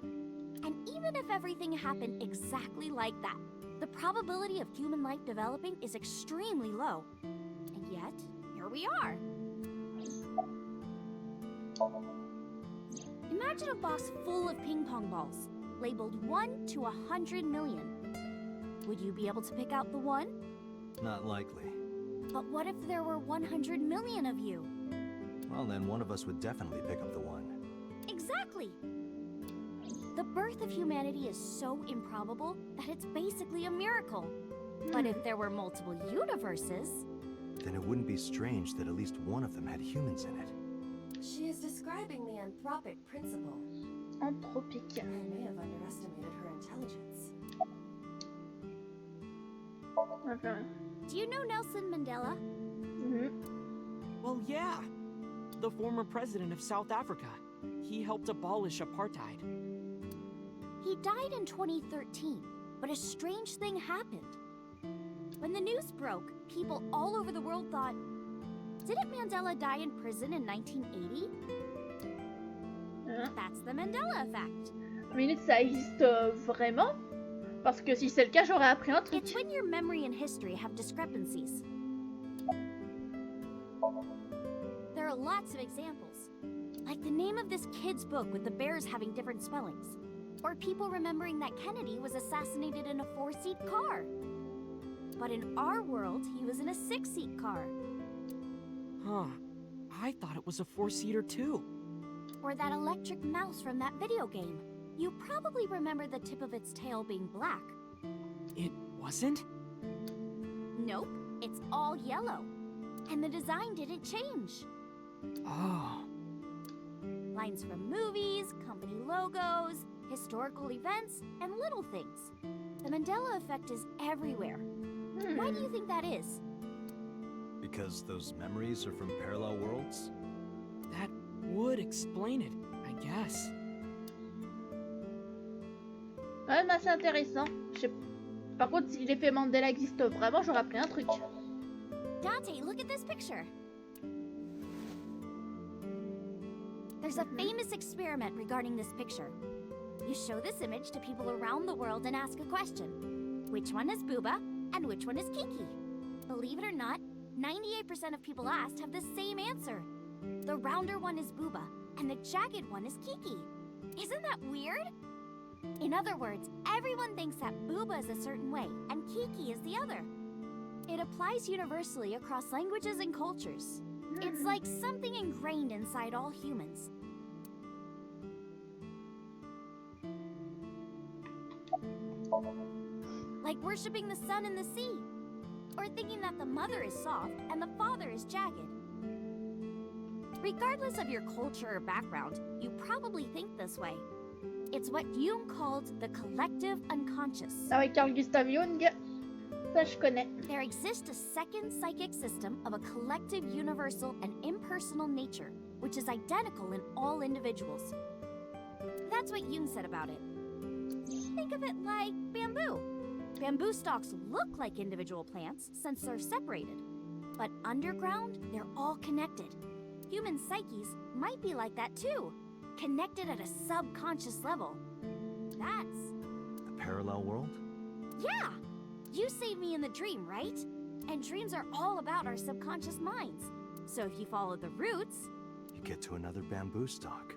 And even if everything happened exactly like that, the probability of human life developing is extremely low. And yet, here we are. Imagine a box full of ping pong balls, labeled 1 to 100 million. Would you be able to pick out the one? Not likely. But what if there were 100 million of you? Well, then one of us would definitely pick up the one. Exactly! The birth of humanity is so improbable that it's basically a miracle. But if there were multiple universes... Then it wouldn't be strange that at least one of them had humans in it. She is describing the anthropic principle. Anthropique. I may have underestimated her intelligence. Okay. Do you know Nelson Mandela? Well, yeah. The former president of South Africa. He helped abolish apartheid. He died in 2013, but a strange thing happened. When the news broke, people all over the world thought, didn't Mandela die in prison in 1980? That's the Mandela effect. Mais ça existe vraiment? Parce que si c'est le cas, j'aurais appris un truc. It's when your memory and history have discrepancies. There are lots of examples. Like the name of this kid's book with the bears having different spellings. Or people remembering that Kennedy was assassinated in a 4-seat car. But in our world, he was in a 6-seat car. Huh. I thought it was a 4-seater too. Or that electric mouse from that video game. You probably remember the tip of its tail being black. It wasn't? Nope, it's all yellow. And the design didn't change. Oh. Lines from movies, company logos, historical events, and little things. The Mandela effect is everywhere. Why do you think that is? Because those memories are from parallel worlds? That would explain it, I guess. Ouais, mais c'est intéressant. Par contre, si l'effet Mandela existe vraiment, j'aurais appris un truc. Dante, look at this picture. There's a famous experiment regarding this picture. You show this image to people around the world and ask a question. Which one is Booba and which one is Kiki? Believe it or not, 98% of people asked have the same answer. The rounder one is Booba and the jagged one is Kiki. Isn't that weird? In other words, everyone thinks that Booba is a certain way and Kiki is the other. It applies universally across languages and cultures. It's like something ingrained inside all humans. Like worshipping the sun and the sea. Or thinking that the mother is soft and the father is jagged. Regardless of your culture or background, you probably think this way. It's what Jung called the collective unconscious. Avec Carl Gustav Jung, ça je connais. There exists a second psychic system of a collective, universal, and impersonal nature, which is identical in all individuals. That's what Jung said about it. Think of it like bamboo. Bamboo stalks look like individual plants since they're separated. But underground, they're all connected. Human psyches might be like that too, connected at a subconscious level. That's... The parallel world? Yeah! You saved me in the dream, right? And dreams are all about our subconscious minds. So if you follow the roots... You get to another bamboo stalk.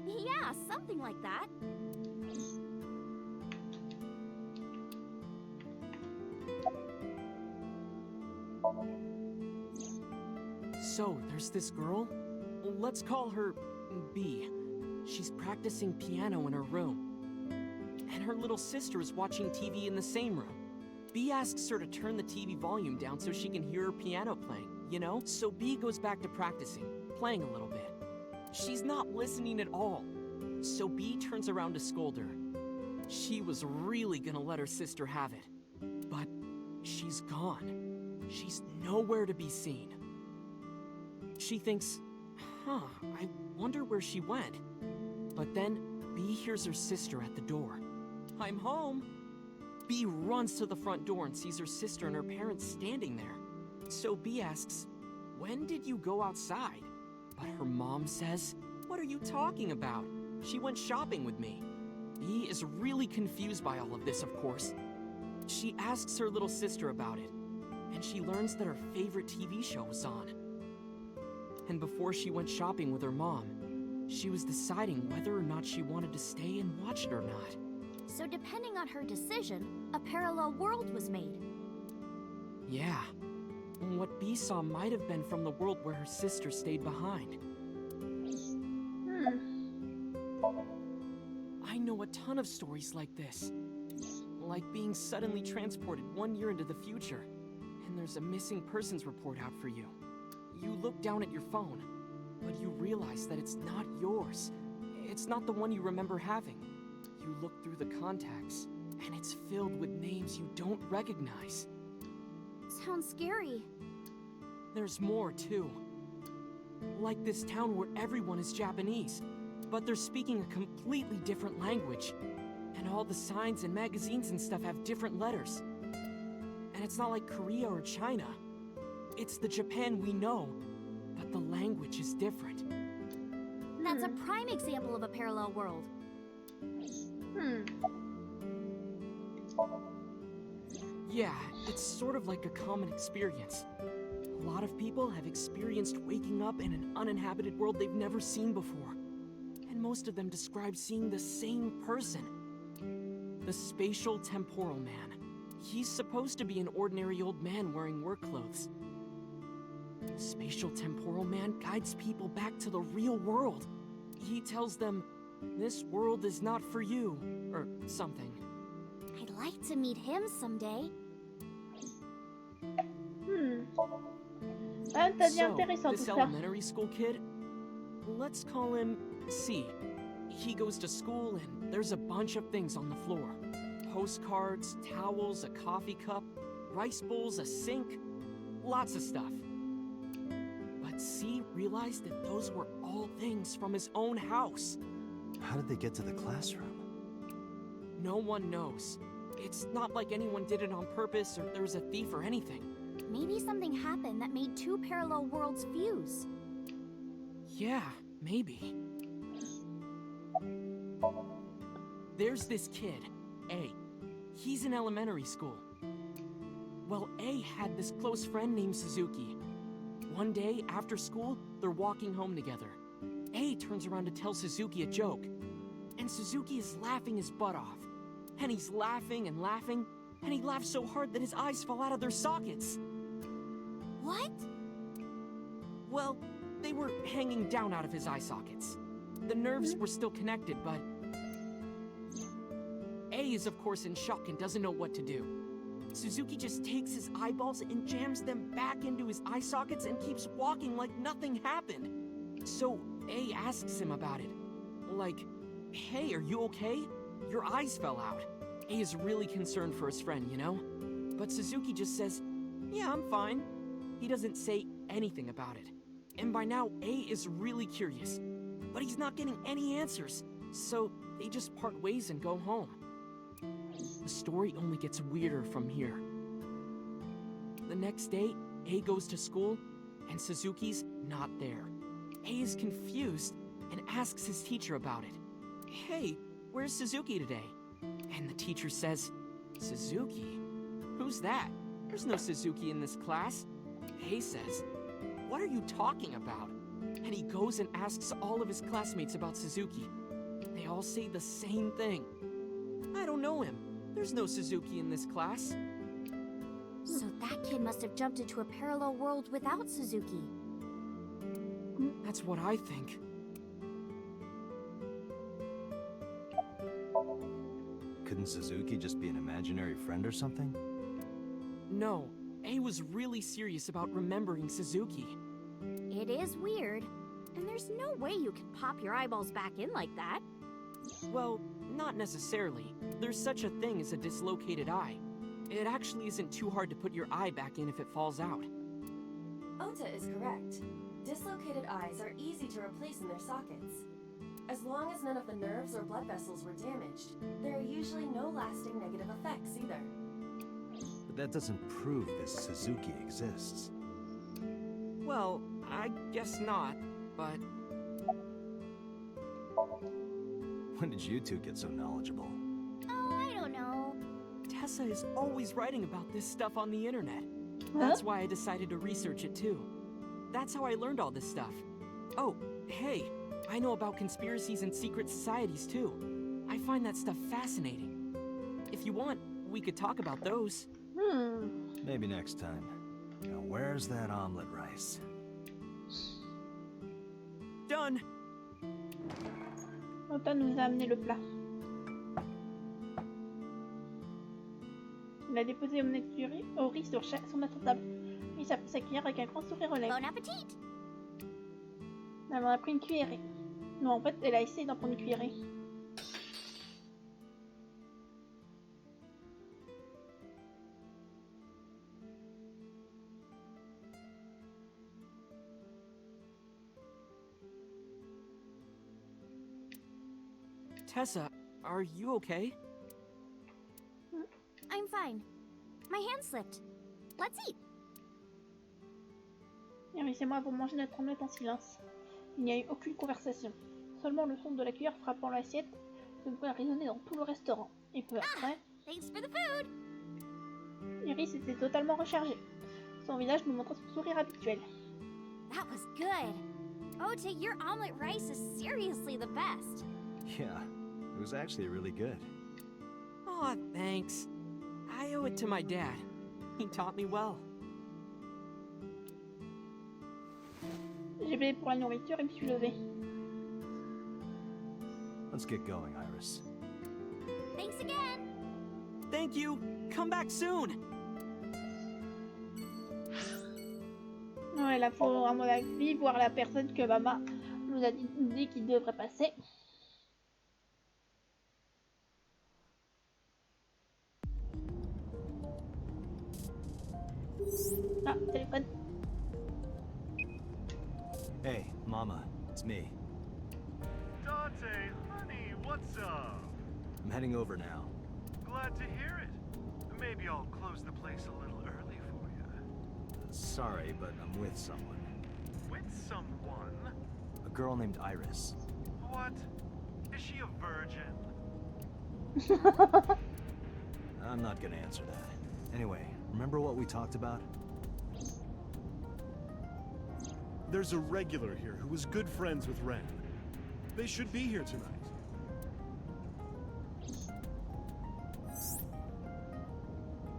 Yeah, something like that. So, there's this girl. Let's call her B. She's practicing piano in her room. And her little sister is watching TV in the same room. B asks her to turn the TV volume down so she can hear her piano playing, you know? So B goes back to practicing, playing a little bit. She's not listening at all. So B turns around to scold her. She was really gonna let her sister have it. But she's gone. She's nowhere to be seen. She thinks, I wonder where she went. But then B hears her sister at the door. I'm home. B runs to the front door and sees her sister and her parents standing there. So B asks, when did you go outside? But her mom says, what are you talking about? She went shopping with me. B is really confused by all of this, of course. She asks her little sister about it, and she learns that her favorite TV show was on. And before she went shopping with her mom, she was deciding whether or not she wanted to stay and watch it or not. So depending on her decision, a parallel world was made. Yeah. And what B saw might have been from the world where her sister stayed behind. I know a ton of stories like this. Like being suddenly transported 1 year into the future, and there's a missing persons report out for you. You look down at your phone, but you realize that it's not yours. It's not the one you remember having. You look through the contacts, and it's filled with names you don't recognize. Sounds scary. There's more, too. Like this town where everyone is Japanese, but they're speaking a completely different language. And all the signs and magazines and stuff have different letters. And it's not like Korea or China. It's the Japan we know, but the language is different. That's a prime example of a parallel world. Yeah, it's sort of like a common experience. A lot of people have experienced waking up in an uninhabited world they've never seen before. And most of them describe seeing the same person. The spatial temporal man. He's supposed to be an ordinary old man wearing work clothes. The spatial temporal man guides people back to the real world. He tells them, this world is not for you, or something. I'd like to meet him someday. Ah, t'as dit So, intéressant this tout ça. elementary school kid, let's call him C. He goes to school and there's a bunch of things on the floor. Postcards, towels, a coffee cup, rice bowls, a sink, lots of stuff. But C realized that those were all things from his own house. How did they get to the classroom? No one knows. It's not like anyone did it on purpose or there was a thief or anything. Maybe something happened that made two parallel worlds fuse. Yeah, maybe. There's this kid, A. He's in elementary school. Well, A had this close friend named Suzuki. One day, after school, they're walking home together. A turns around to tell Suzuki a joke. And Suzuki is laughing his butt off. And he's laughing and laughing, and he laughs so hard that his eyes fall out of their sockets. What? Well, they were hanging down out of his eye sockets. The nerves were still connected, but... A is of course in shock and doesn't know what to do. Suzuki just takes his eyeballs and jams them back into his eye sockets and keeps walking like nothing happened. So A asks him about it. Like, hey, are you okay? Your eyes fell out. A is really concerned for his friend, you know? But Suzuki just says, yeah, I'm fine. He doesn't say anything about it. And by now, A is really curious. But he's not getting any answers. So they just part ways and go home. The story only gets weirder from here. The next day, A goes to school, and Suzuki's not there. A is confused and asks his teacher about it. Hey, where's Suzuki today? And the teacher says, Suzuki? Who's that? There's no Suzuki in this class. A says, what are you talking about? And he goes and asks all of his classmates about Suzuki. They all say the same thing. I don't know him. There's no Suzuki in this class. So that kid must have jumped into a parallel world without Suzuki. That's what I think. Couldn't Suzuki just be an imaginary friend or something? No, A was really serious about remembering Suzuki. It is weird, and there's no way you can pop your eyeballs back in like that. Well, not necessarily. There's such a thing as a dislocated eye. It actually isn't too hard to put your eye back in if it falls out. Ota is correct. Dislocated eyes are easy to replace in their sockets. As long as none of the nerves or blood vessels were damaged, there are usually no lasting negative effects either. But that doesn't prove this Suzuki exists. Well, I guess not, but... When did you two get so knowledgeable? Oh, I don't know. Tessa is always writing about this stuff on the internet. That's why I decided to research it too. That's how I learned all this stuff. Oh, hey, I know about conspiracies and secret societies too. I find that stuff fascinating. If you want, we could talk about those. Maybe next time. Now where's that omelet rice? Done! Ota nous a amené le plat. Il a déposé au riz sur son table. Il s'est pris sa cuillère avec un grand sourire aux lèvres. Bon appétit! Elle en a pris une cuillerée. Non, en fait, elle a essayé d'en prendre une cuillerée. Tessa, are you okay? I'm fine. My hand slipped. Let's eat. Iris et moi avons mangé notre omelette en silence. Il n'y a eu aucune conversation. Seulement le son de la cuillère frappant l'assiette devait résonner dans tout le restaurant. Et peu après, Thanks for the food. Iris était totalement rechargée. Son visage nous montrait son sourire habituel. That was good. Ota, your omelet rice is seriously the best. Yeah, it was actually really good. Aw, thanks. I owe it to my dad. He taught me well. J'ai payé pour la nourriture et me suis levée. Let's get going, Iris. Thanks again. Thank you. Come back soon. Ouais, là, faut à mon avis voir la personne que maman nous a dit qu'il devrait passer. Ah, téléphone. Hey, Mama, it's me. Dante, honey, what's up? I'm heading over now. Glad to hear it. Maybe I'll close the place a little early for you. Sorry, but I'm with someone. With someone? A girl named Iris. What? Is she a virgin? I'm not gonna answer that. Anyway, remember what we talked about? There's a regular here who was good friends with Ren. They should be here tonight.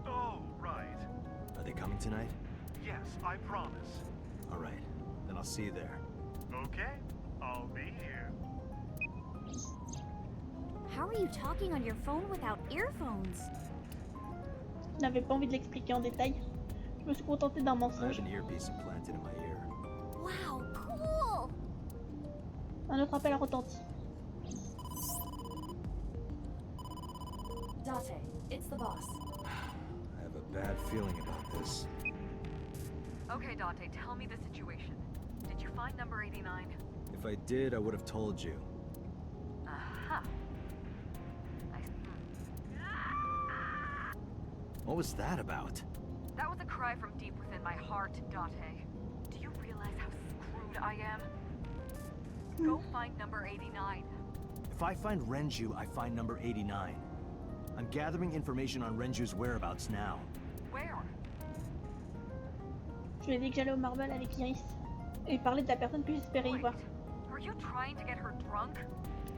Oh, right. Are they coming tonight? Yes, I promise. All right, then I'll I'll see you there. Okay, I'll be here. How are you talking on your phone without earphones? Je n'avais pas envie de l'expliquer en détail. Je me suis contentée d'un I have mensonge. an earpiece implanted in my ear. Wow, cool! Un autre appel a retenti. Date, it's the boss. I have a bad feeling about this. Okay, Dante, tell me the situation. Did you find number 89? If I did, I would have told you. Aha. What was that about? That was a cry from deep within my heart, Dante. Do you realize how screwed I am? Go find number 89. If I find Renju, I find number 89. I'm gathering information on Renju's whereabouts now. Where? Je lui ai dit que j'allais au Marble avec Iris. Et parler de la personne que j'espérais y voir. Are you trying to get her drunk?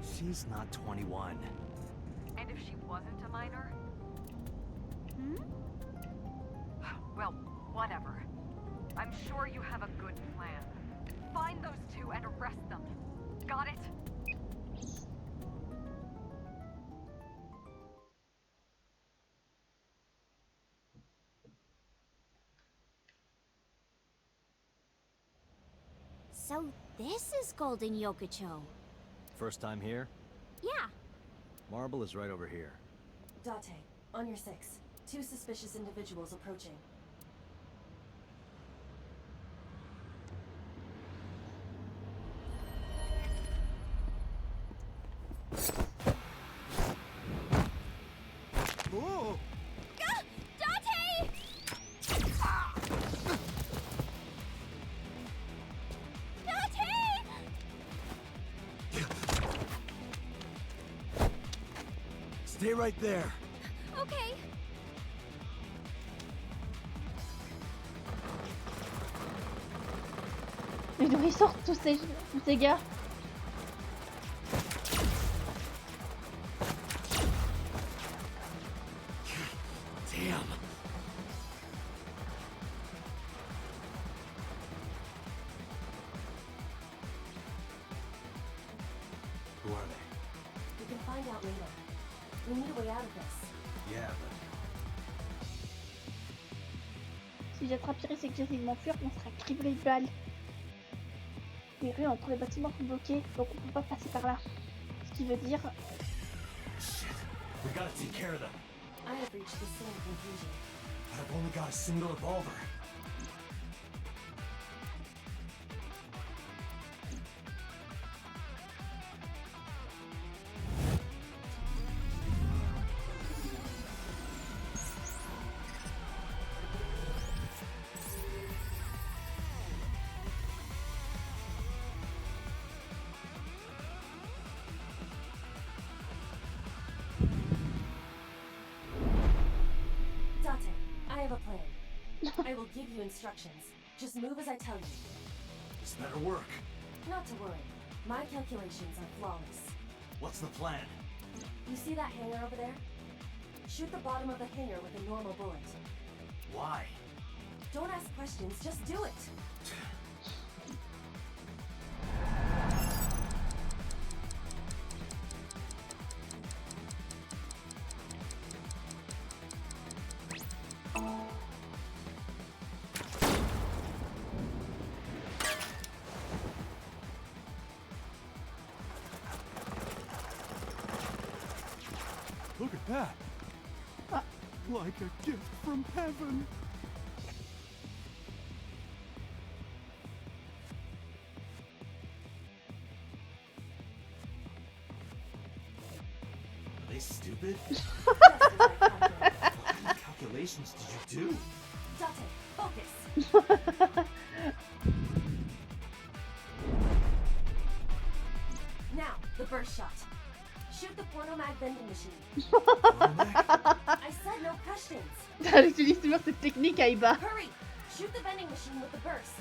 She's not 21. And if she wasn't a minor? Hmm? Well, whatever. I'm sure you have a good plan. Find those two and arrest them. Got it? So this is Golden Yokocho. First time here? Yeah. Marble is right over here. Date, on your 6. 2 suspicious individuals approaching. Oh! Dante! Stay right there. Okay. Mais d'où ils sortent tous ces gars? Damn. Who are they? We can find out later. We need a way out of this. Yeah, but Si j'attrape Iris et que j'essaie de m'enfuir, on sera criblé de balles. Les rues entre les bâtiments sont bloquées, donc on peut pas passer par là. Ce qui veut dire... shit. We gotta take care of them. I have reached the same conclusion. But I've only got a single revolver. Date, I have a plan. I will give you instructions. Just move as I tell you. This better work. Not to worry. My calculations are flawless. What's the plan? You see that hangar over there? Shoot the bottom of the hangar with a normal bullet. Why? Don't ask questions, just do it. Look at that! Like a gift from heaven! Are they stupid? Just as I calculated. What kind of calculations did you do? Date, focus! Now, the burst shot. Shoot the porno mag vending machine. I said no questions. Elle utilise toujours cette technique, Aiba. Hurry! Shoot the vending machine with the burst.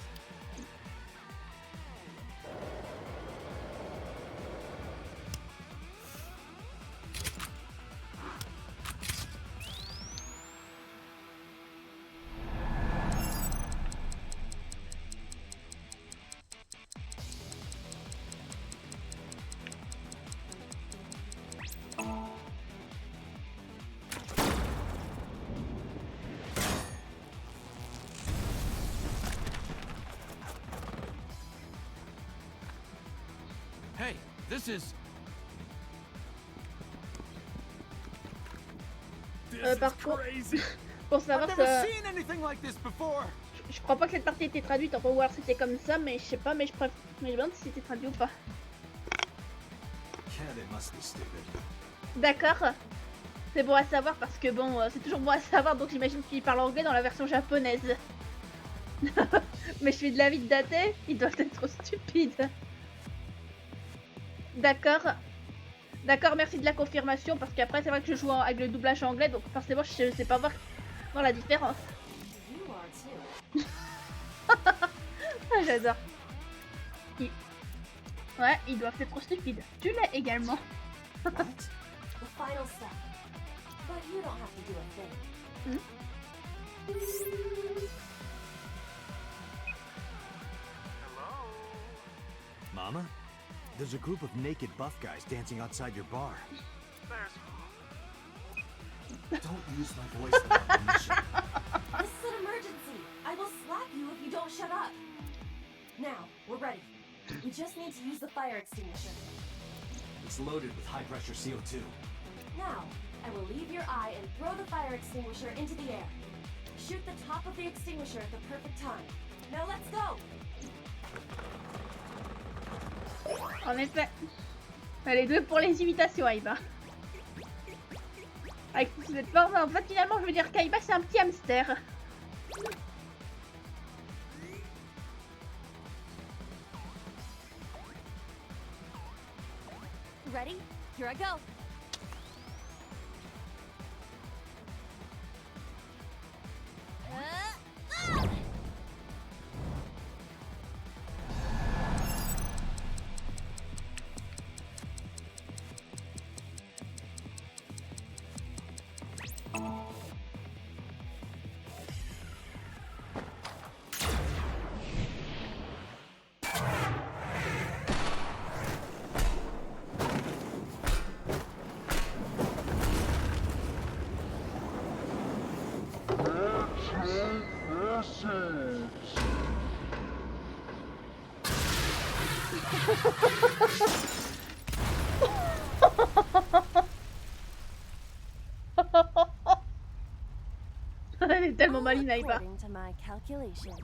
This is... Par contre, pour savoir I've never ça, seen anything like this before. je crois pas que cette partie était traduite, enfin ou alors c'était comme ça, mais je sais pas, mais je me demande si c'était traduit ou pas. D'accord, c'est bon à savoir parce que bon, c'est toujours bon à savoir, donc j'imagine qu'il parle anglais dans la version japonaise. Mais je suis de l'avis de dater, ils doivent être trop stupides. D'accord. D'accord, merci de la confirmation, parce qu'après c'est vrai que je joue avec le doublage anglais, donc forcément je sais pas voir la différence. Ah, j'adore. Ouais, ils doivent être trop stupides. Tu l'es également. The final step. But you don't have to do a thing. Mama? There's a group of naked buff guys dancing outside your bar. Don't use my voice without permission. This is an emergency. I will slap you if you don't shut up. Now, we're ready. We just need to use the fire extinguisher. It's loaded with high-pressure CO2. Now, I will leave your eye and throw the fire extinguisher into the air. Shoot the top of the extinguisher at the perfect time. Now let's go! En effet. Elle est douée pour les imitations, Aïba. Avec cette forme, en fait, finalement, je veux dire qu'Aïba, c'est un petit hamster. Ready? Here I go. Elle est tellement maline, Aïba. According to my calculations.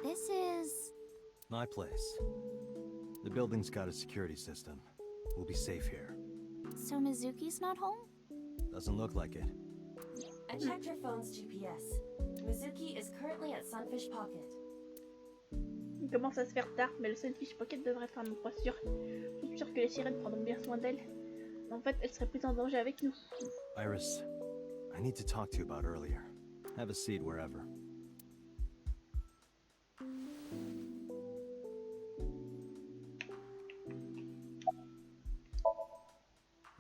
This is... My place. The building's got a security system. We'll be safe here. So Mizuki's not home? Doesn't look like it. I checked your phone's GPS. Mizuki is currently at Sunfish Pocket. Il commence à se faire tard, mais le Sunfish Pocket devrait être un endroit sûr. Je suis sûre que les sirènes prendront bien soin d'elle. En fait, elle serait plus en danger avec nous. Iris, I need to talk to you about earlier. Have a seat wherever.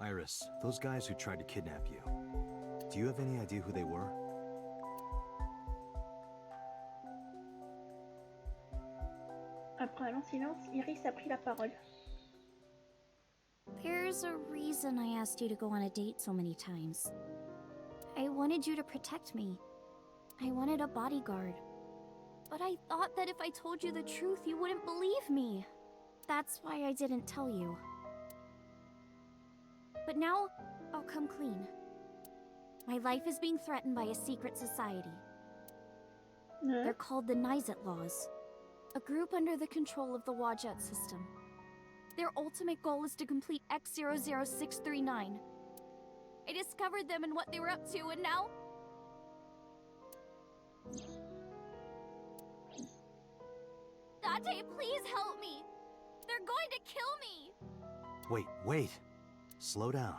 Iris, those guys who tried to kidnap you, do you have any idea who they were? Après un long silence, Iris a pris la parole. There's a reason I asked you to go on a date so many times. I wanted you to protect me. I wanted a bodyguard. But I thought that if I told you the truth, you wouldn't believe me. That's why I didn't tell you. But now, I'll come clean. My life is being threatened by a secret society. They're called the Nizet Laws, a group under the control of the Wajet system. Their ultimate goal is to complete X00639. I discovered them and what they were up to, and now... Date, please help me! They're going to kill me! Wait. Slow down.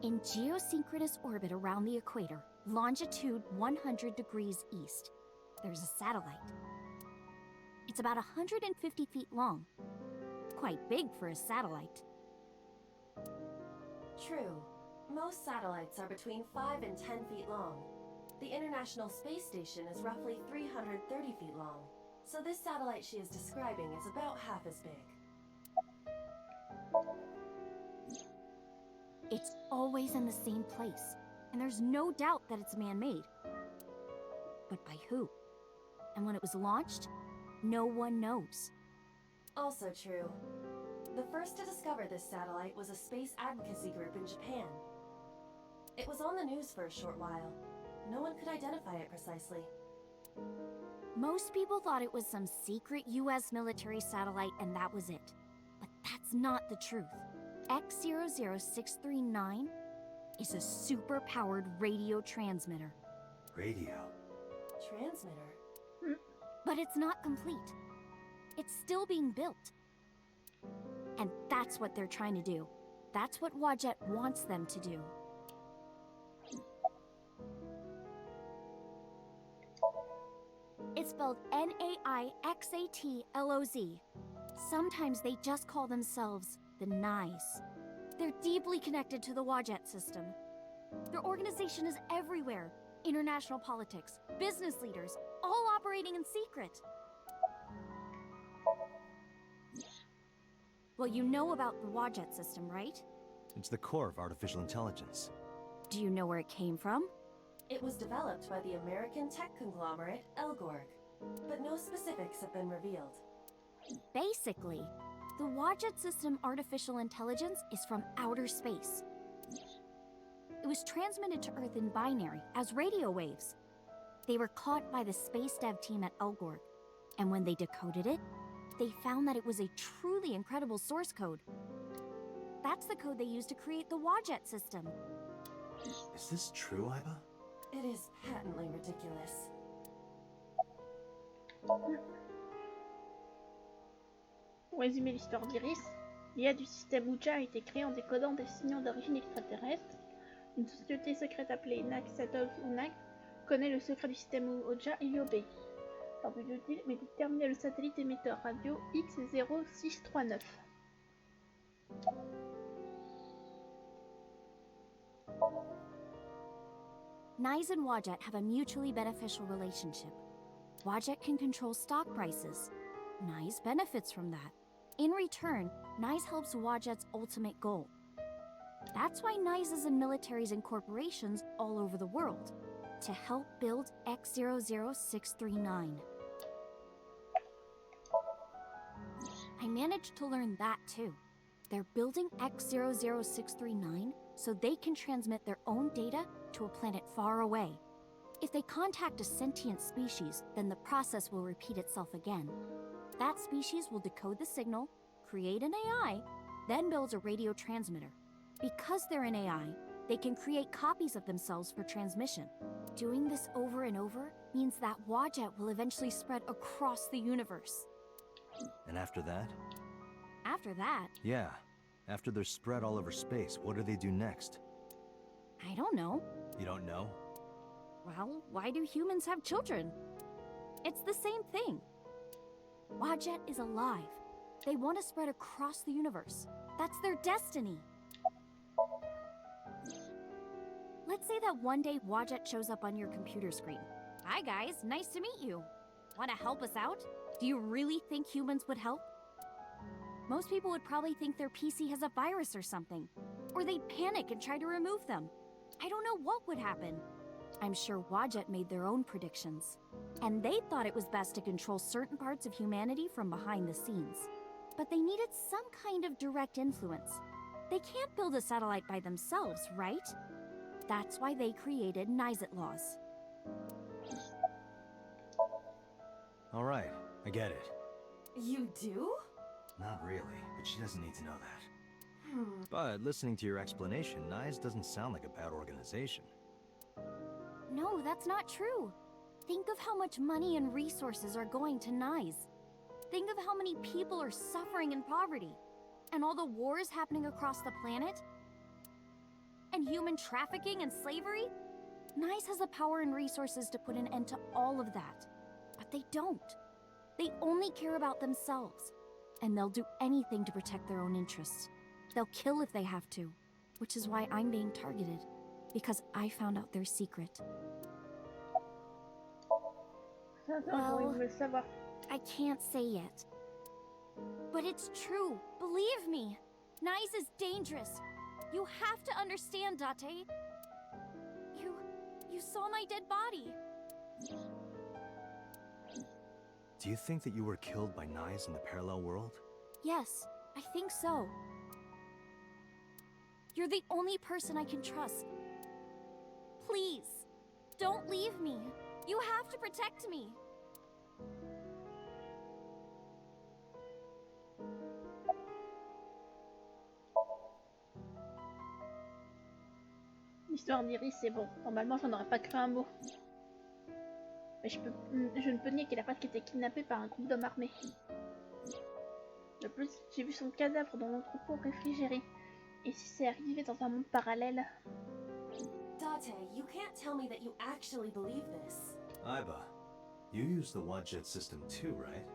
In geosynchronous orbit around the equator, longitude 100 degrees east, there's a satellite. It's about 150 feet long. Quite big for a satellite. True. Most satellites are between 5 and 10 feet long. The International Space Station is roughly 330 feet long. So this satellite she is describing is about half as big. It's always in the same place, and there's no doubt that it's man-made. But by who? And when it was launched, no one knows. Also true. The first to discover this satellite was a space advocacy group in Japan. It was on the news for a short while. No one could identify it precisely. Most people thought it was some secret US military satellite and that was it. But that's not the truth. X00639 is a super-powered radio transmitter. Radio? Transmitter? But it's not complete. It's still being built. And that's what they're trying to do. That's what Wadjet wants them to do. It's spelled Naixatloz. Sometimes they just call themselves the Nice. They're deeply connected to the Wadjet system. Their organization is everywhere. International politics, business leaders, all operating in secret. Well, you know about the Wadjet system, right? It's the core of artificial intelligence. Do you know where it came from? It was developed by the American tech conglomerate Elgorg, but no specifics have been revealed. Basically, the Wadjet system artificial intelligence is from outer space. It was transmitted to Earth in binary as radio waves. They were caught by the space dev team at Elgorg, and when they decoded it, they found that it was a truly incredible source code. That's the code they used to create the Wadjet system. Is this true, Iba? It is patently ridiculous. Pour résumer l'histoire d'Iris, l'IA du système Ouija a été créée en décodant des signaux d'origine extraterrestre. Une société secrète appelée Naixatloz connaît le secret du système Ouija et y obéit. Leur but utile est de déterminer le satellite émetteur radio X0639. Nice and Wadjet have a mutually beneficial relationship. Wadjet can control stock prices. Nice benefits from that. In return, Nice helps Wadjet's ultimate goal. That's why Nice is in militaries and corporations all over the world, to help build X00639. I managed to learn that too. They're building X00639 so they can transmit their own data to a planet far away. If they contact a sentient species, then the process will repeat itself again. That species will decode the signal, create an AI, then builds a radio transmitter. Because they're an AI, they can create copies of themselves for transmission. Doing this over and over means that Wadjet will eventually spread across the universe. And after that? After that, Yeah. After they're spread all over space, what do they do next? I don't know. You don't know? Well, why do humans have children? It's the same thing. Wadjet is alive. They want to spread across the universe. That's their destiny. Let's say that one day Wadjet shows up on your computer screen. Hi guys, nice to meet you. Want to help us out? Do you really think humans would help? Most people would probably think their PC has a virus or something. Or they'd panic and try to remove them. I don't know what would happen. I'm sure Wadjet made their own predictions. And they thought it was best to control certain parts of humanity from behind the scenes. But they needed some kind of direct influence. They can't build a satellite by themselves, right? That's why they created Naixatloz. All right, I get it. You do? Not really, but she doesn't need to know that. But listening to your explanation, Nice doesn't sound like a bad organization. No, that's not true. Think of how much money and resources are going to Nice. Think of how many people are suffering in poverty. And all the wars happening across the planet. And human trafficking and slavery. Nice has the power and resources to put an end to all of that. But they don't. They only care about themselves. And they'll do anything to protect their own interests. They'll kill if they have to. which is why I'm being targeted, because I found out their secret. Well, I can't say yet. But it's true. Believe me. Nyes is dangerous. You have to understand, Date. You saw my dead body. Do you think that you were killed by Nyes in the parallel world? Yes, I think so. You're the only person I can trust. Please, don't leave me. You have to protect me. L'histoire d'Iris, c'est bon. Normalement, j'en aurais pas cru un mot. Mais je ne peux nier qu'elle a presque été kidnappée par un groupe d'hommes armés. De plus, j'ai vu son cadavre dans l'entrepôt réfrigéré. Et si c'est arrivé dans un monde parallèle? Date, you can't tell me that you actually believe this. Aiba, you use the Wadjet system too, right?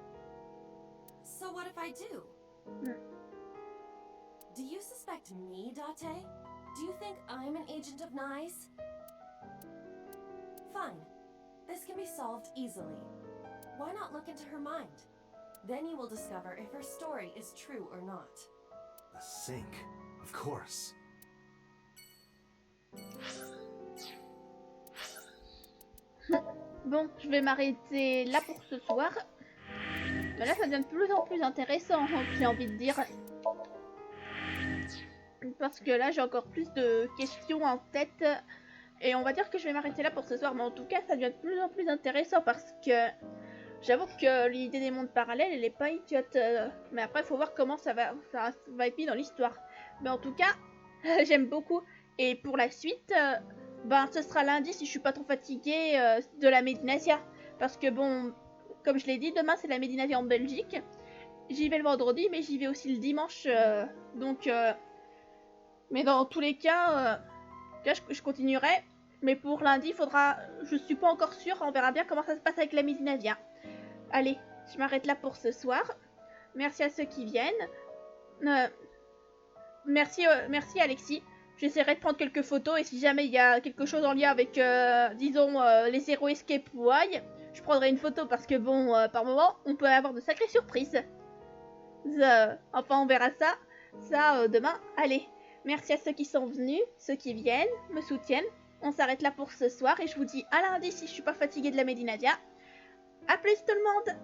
So what if I do? Do you suspect me, Date? Do you think I'm an agent of Nyes? Fine. This can be solved easily. Why not look into her mind? Then you will discover if her story is true or not. A sink, of course. Bon, je vais m'arrêter là pour ce soir. Mais là, ça devient de plus en plus intéressant, j'ai envie de dire. Parce que là, j'ai encore plus de questions en tête. Et on va dire que je vais m'arrêter là pour ce soir. Mais en tout cas, ça devient de plus en plus intéressant parce que j'avoue que l'idée des mondes parallèles, elle est pas idiote. Mais après, il faut voir comment ça va être mis dans l'histoire. Mais en tout cas, j'aime beaucoup. Et pour la suite, ben, ce sera lundi si je suis pas trop fatiguée de la Médinasia. Parce que bon, comme je l'ai dit, demain c'est la Médinasia en Belgique. J'y vais le vendredi, mais j'y vais aussi le dimanche. Mais dans tous les cas, je continuerai. Mais pour lundi, il faudra... Je suis pas encore sûre, on verra bien comment ça se passe avec la Médinasia. Allez, je m'arrête là pour ce soir. Merci à ceux qui viennent. Merci Alexis. J'essaierai de prendre quelques photos et si jamais il y a quelque chose en lien avec, disons, les Zero Escape Y, je prendrai une photo parce que bon, par moment, on peut avoir de sacrées surprises. Enfin, on verra ça demain. Allez. Merci à ceux qui sont venus, ceux qui viennent, me soutiennent. On s'arrête là pour ce soir et je vous dis à lundi si je suis pas fatiguée de la Médinasia. A plus tout le monde!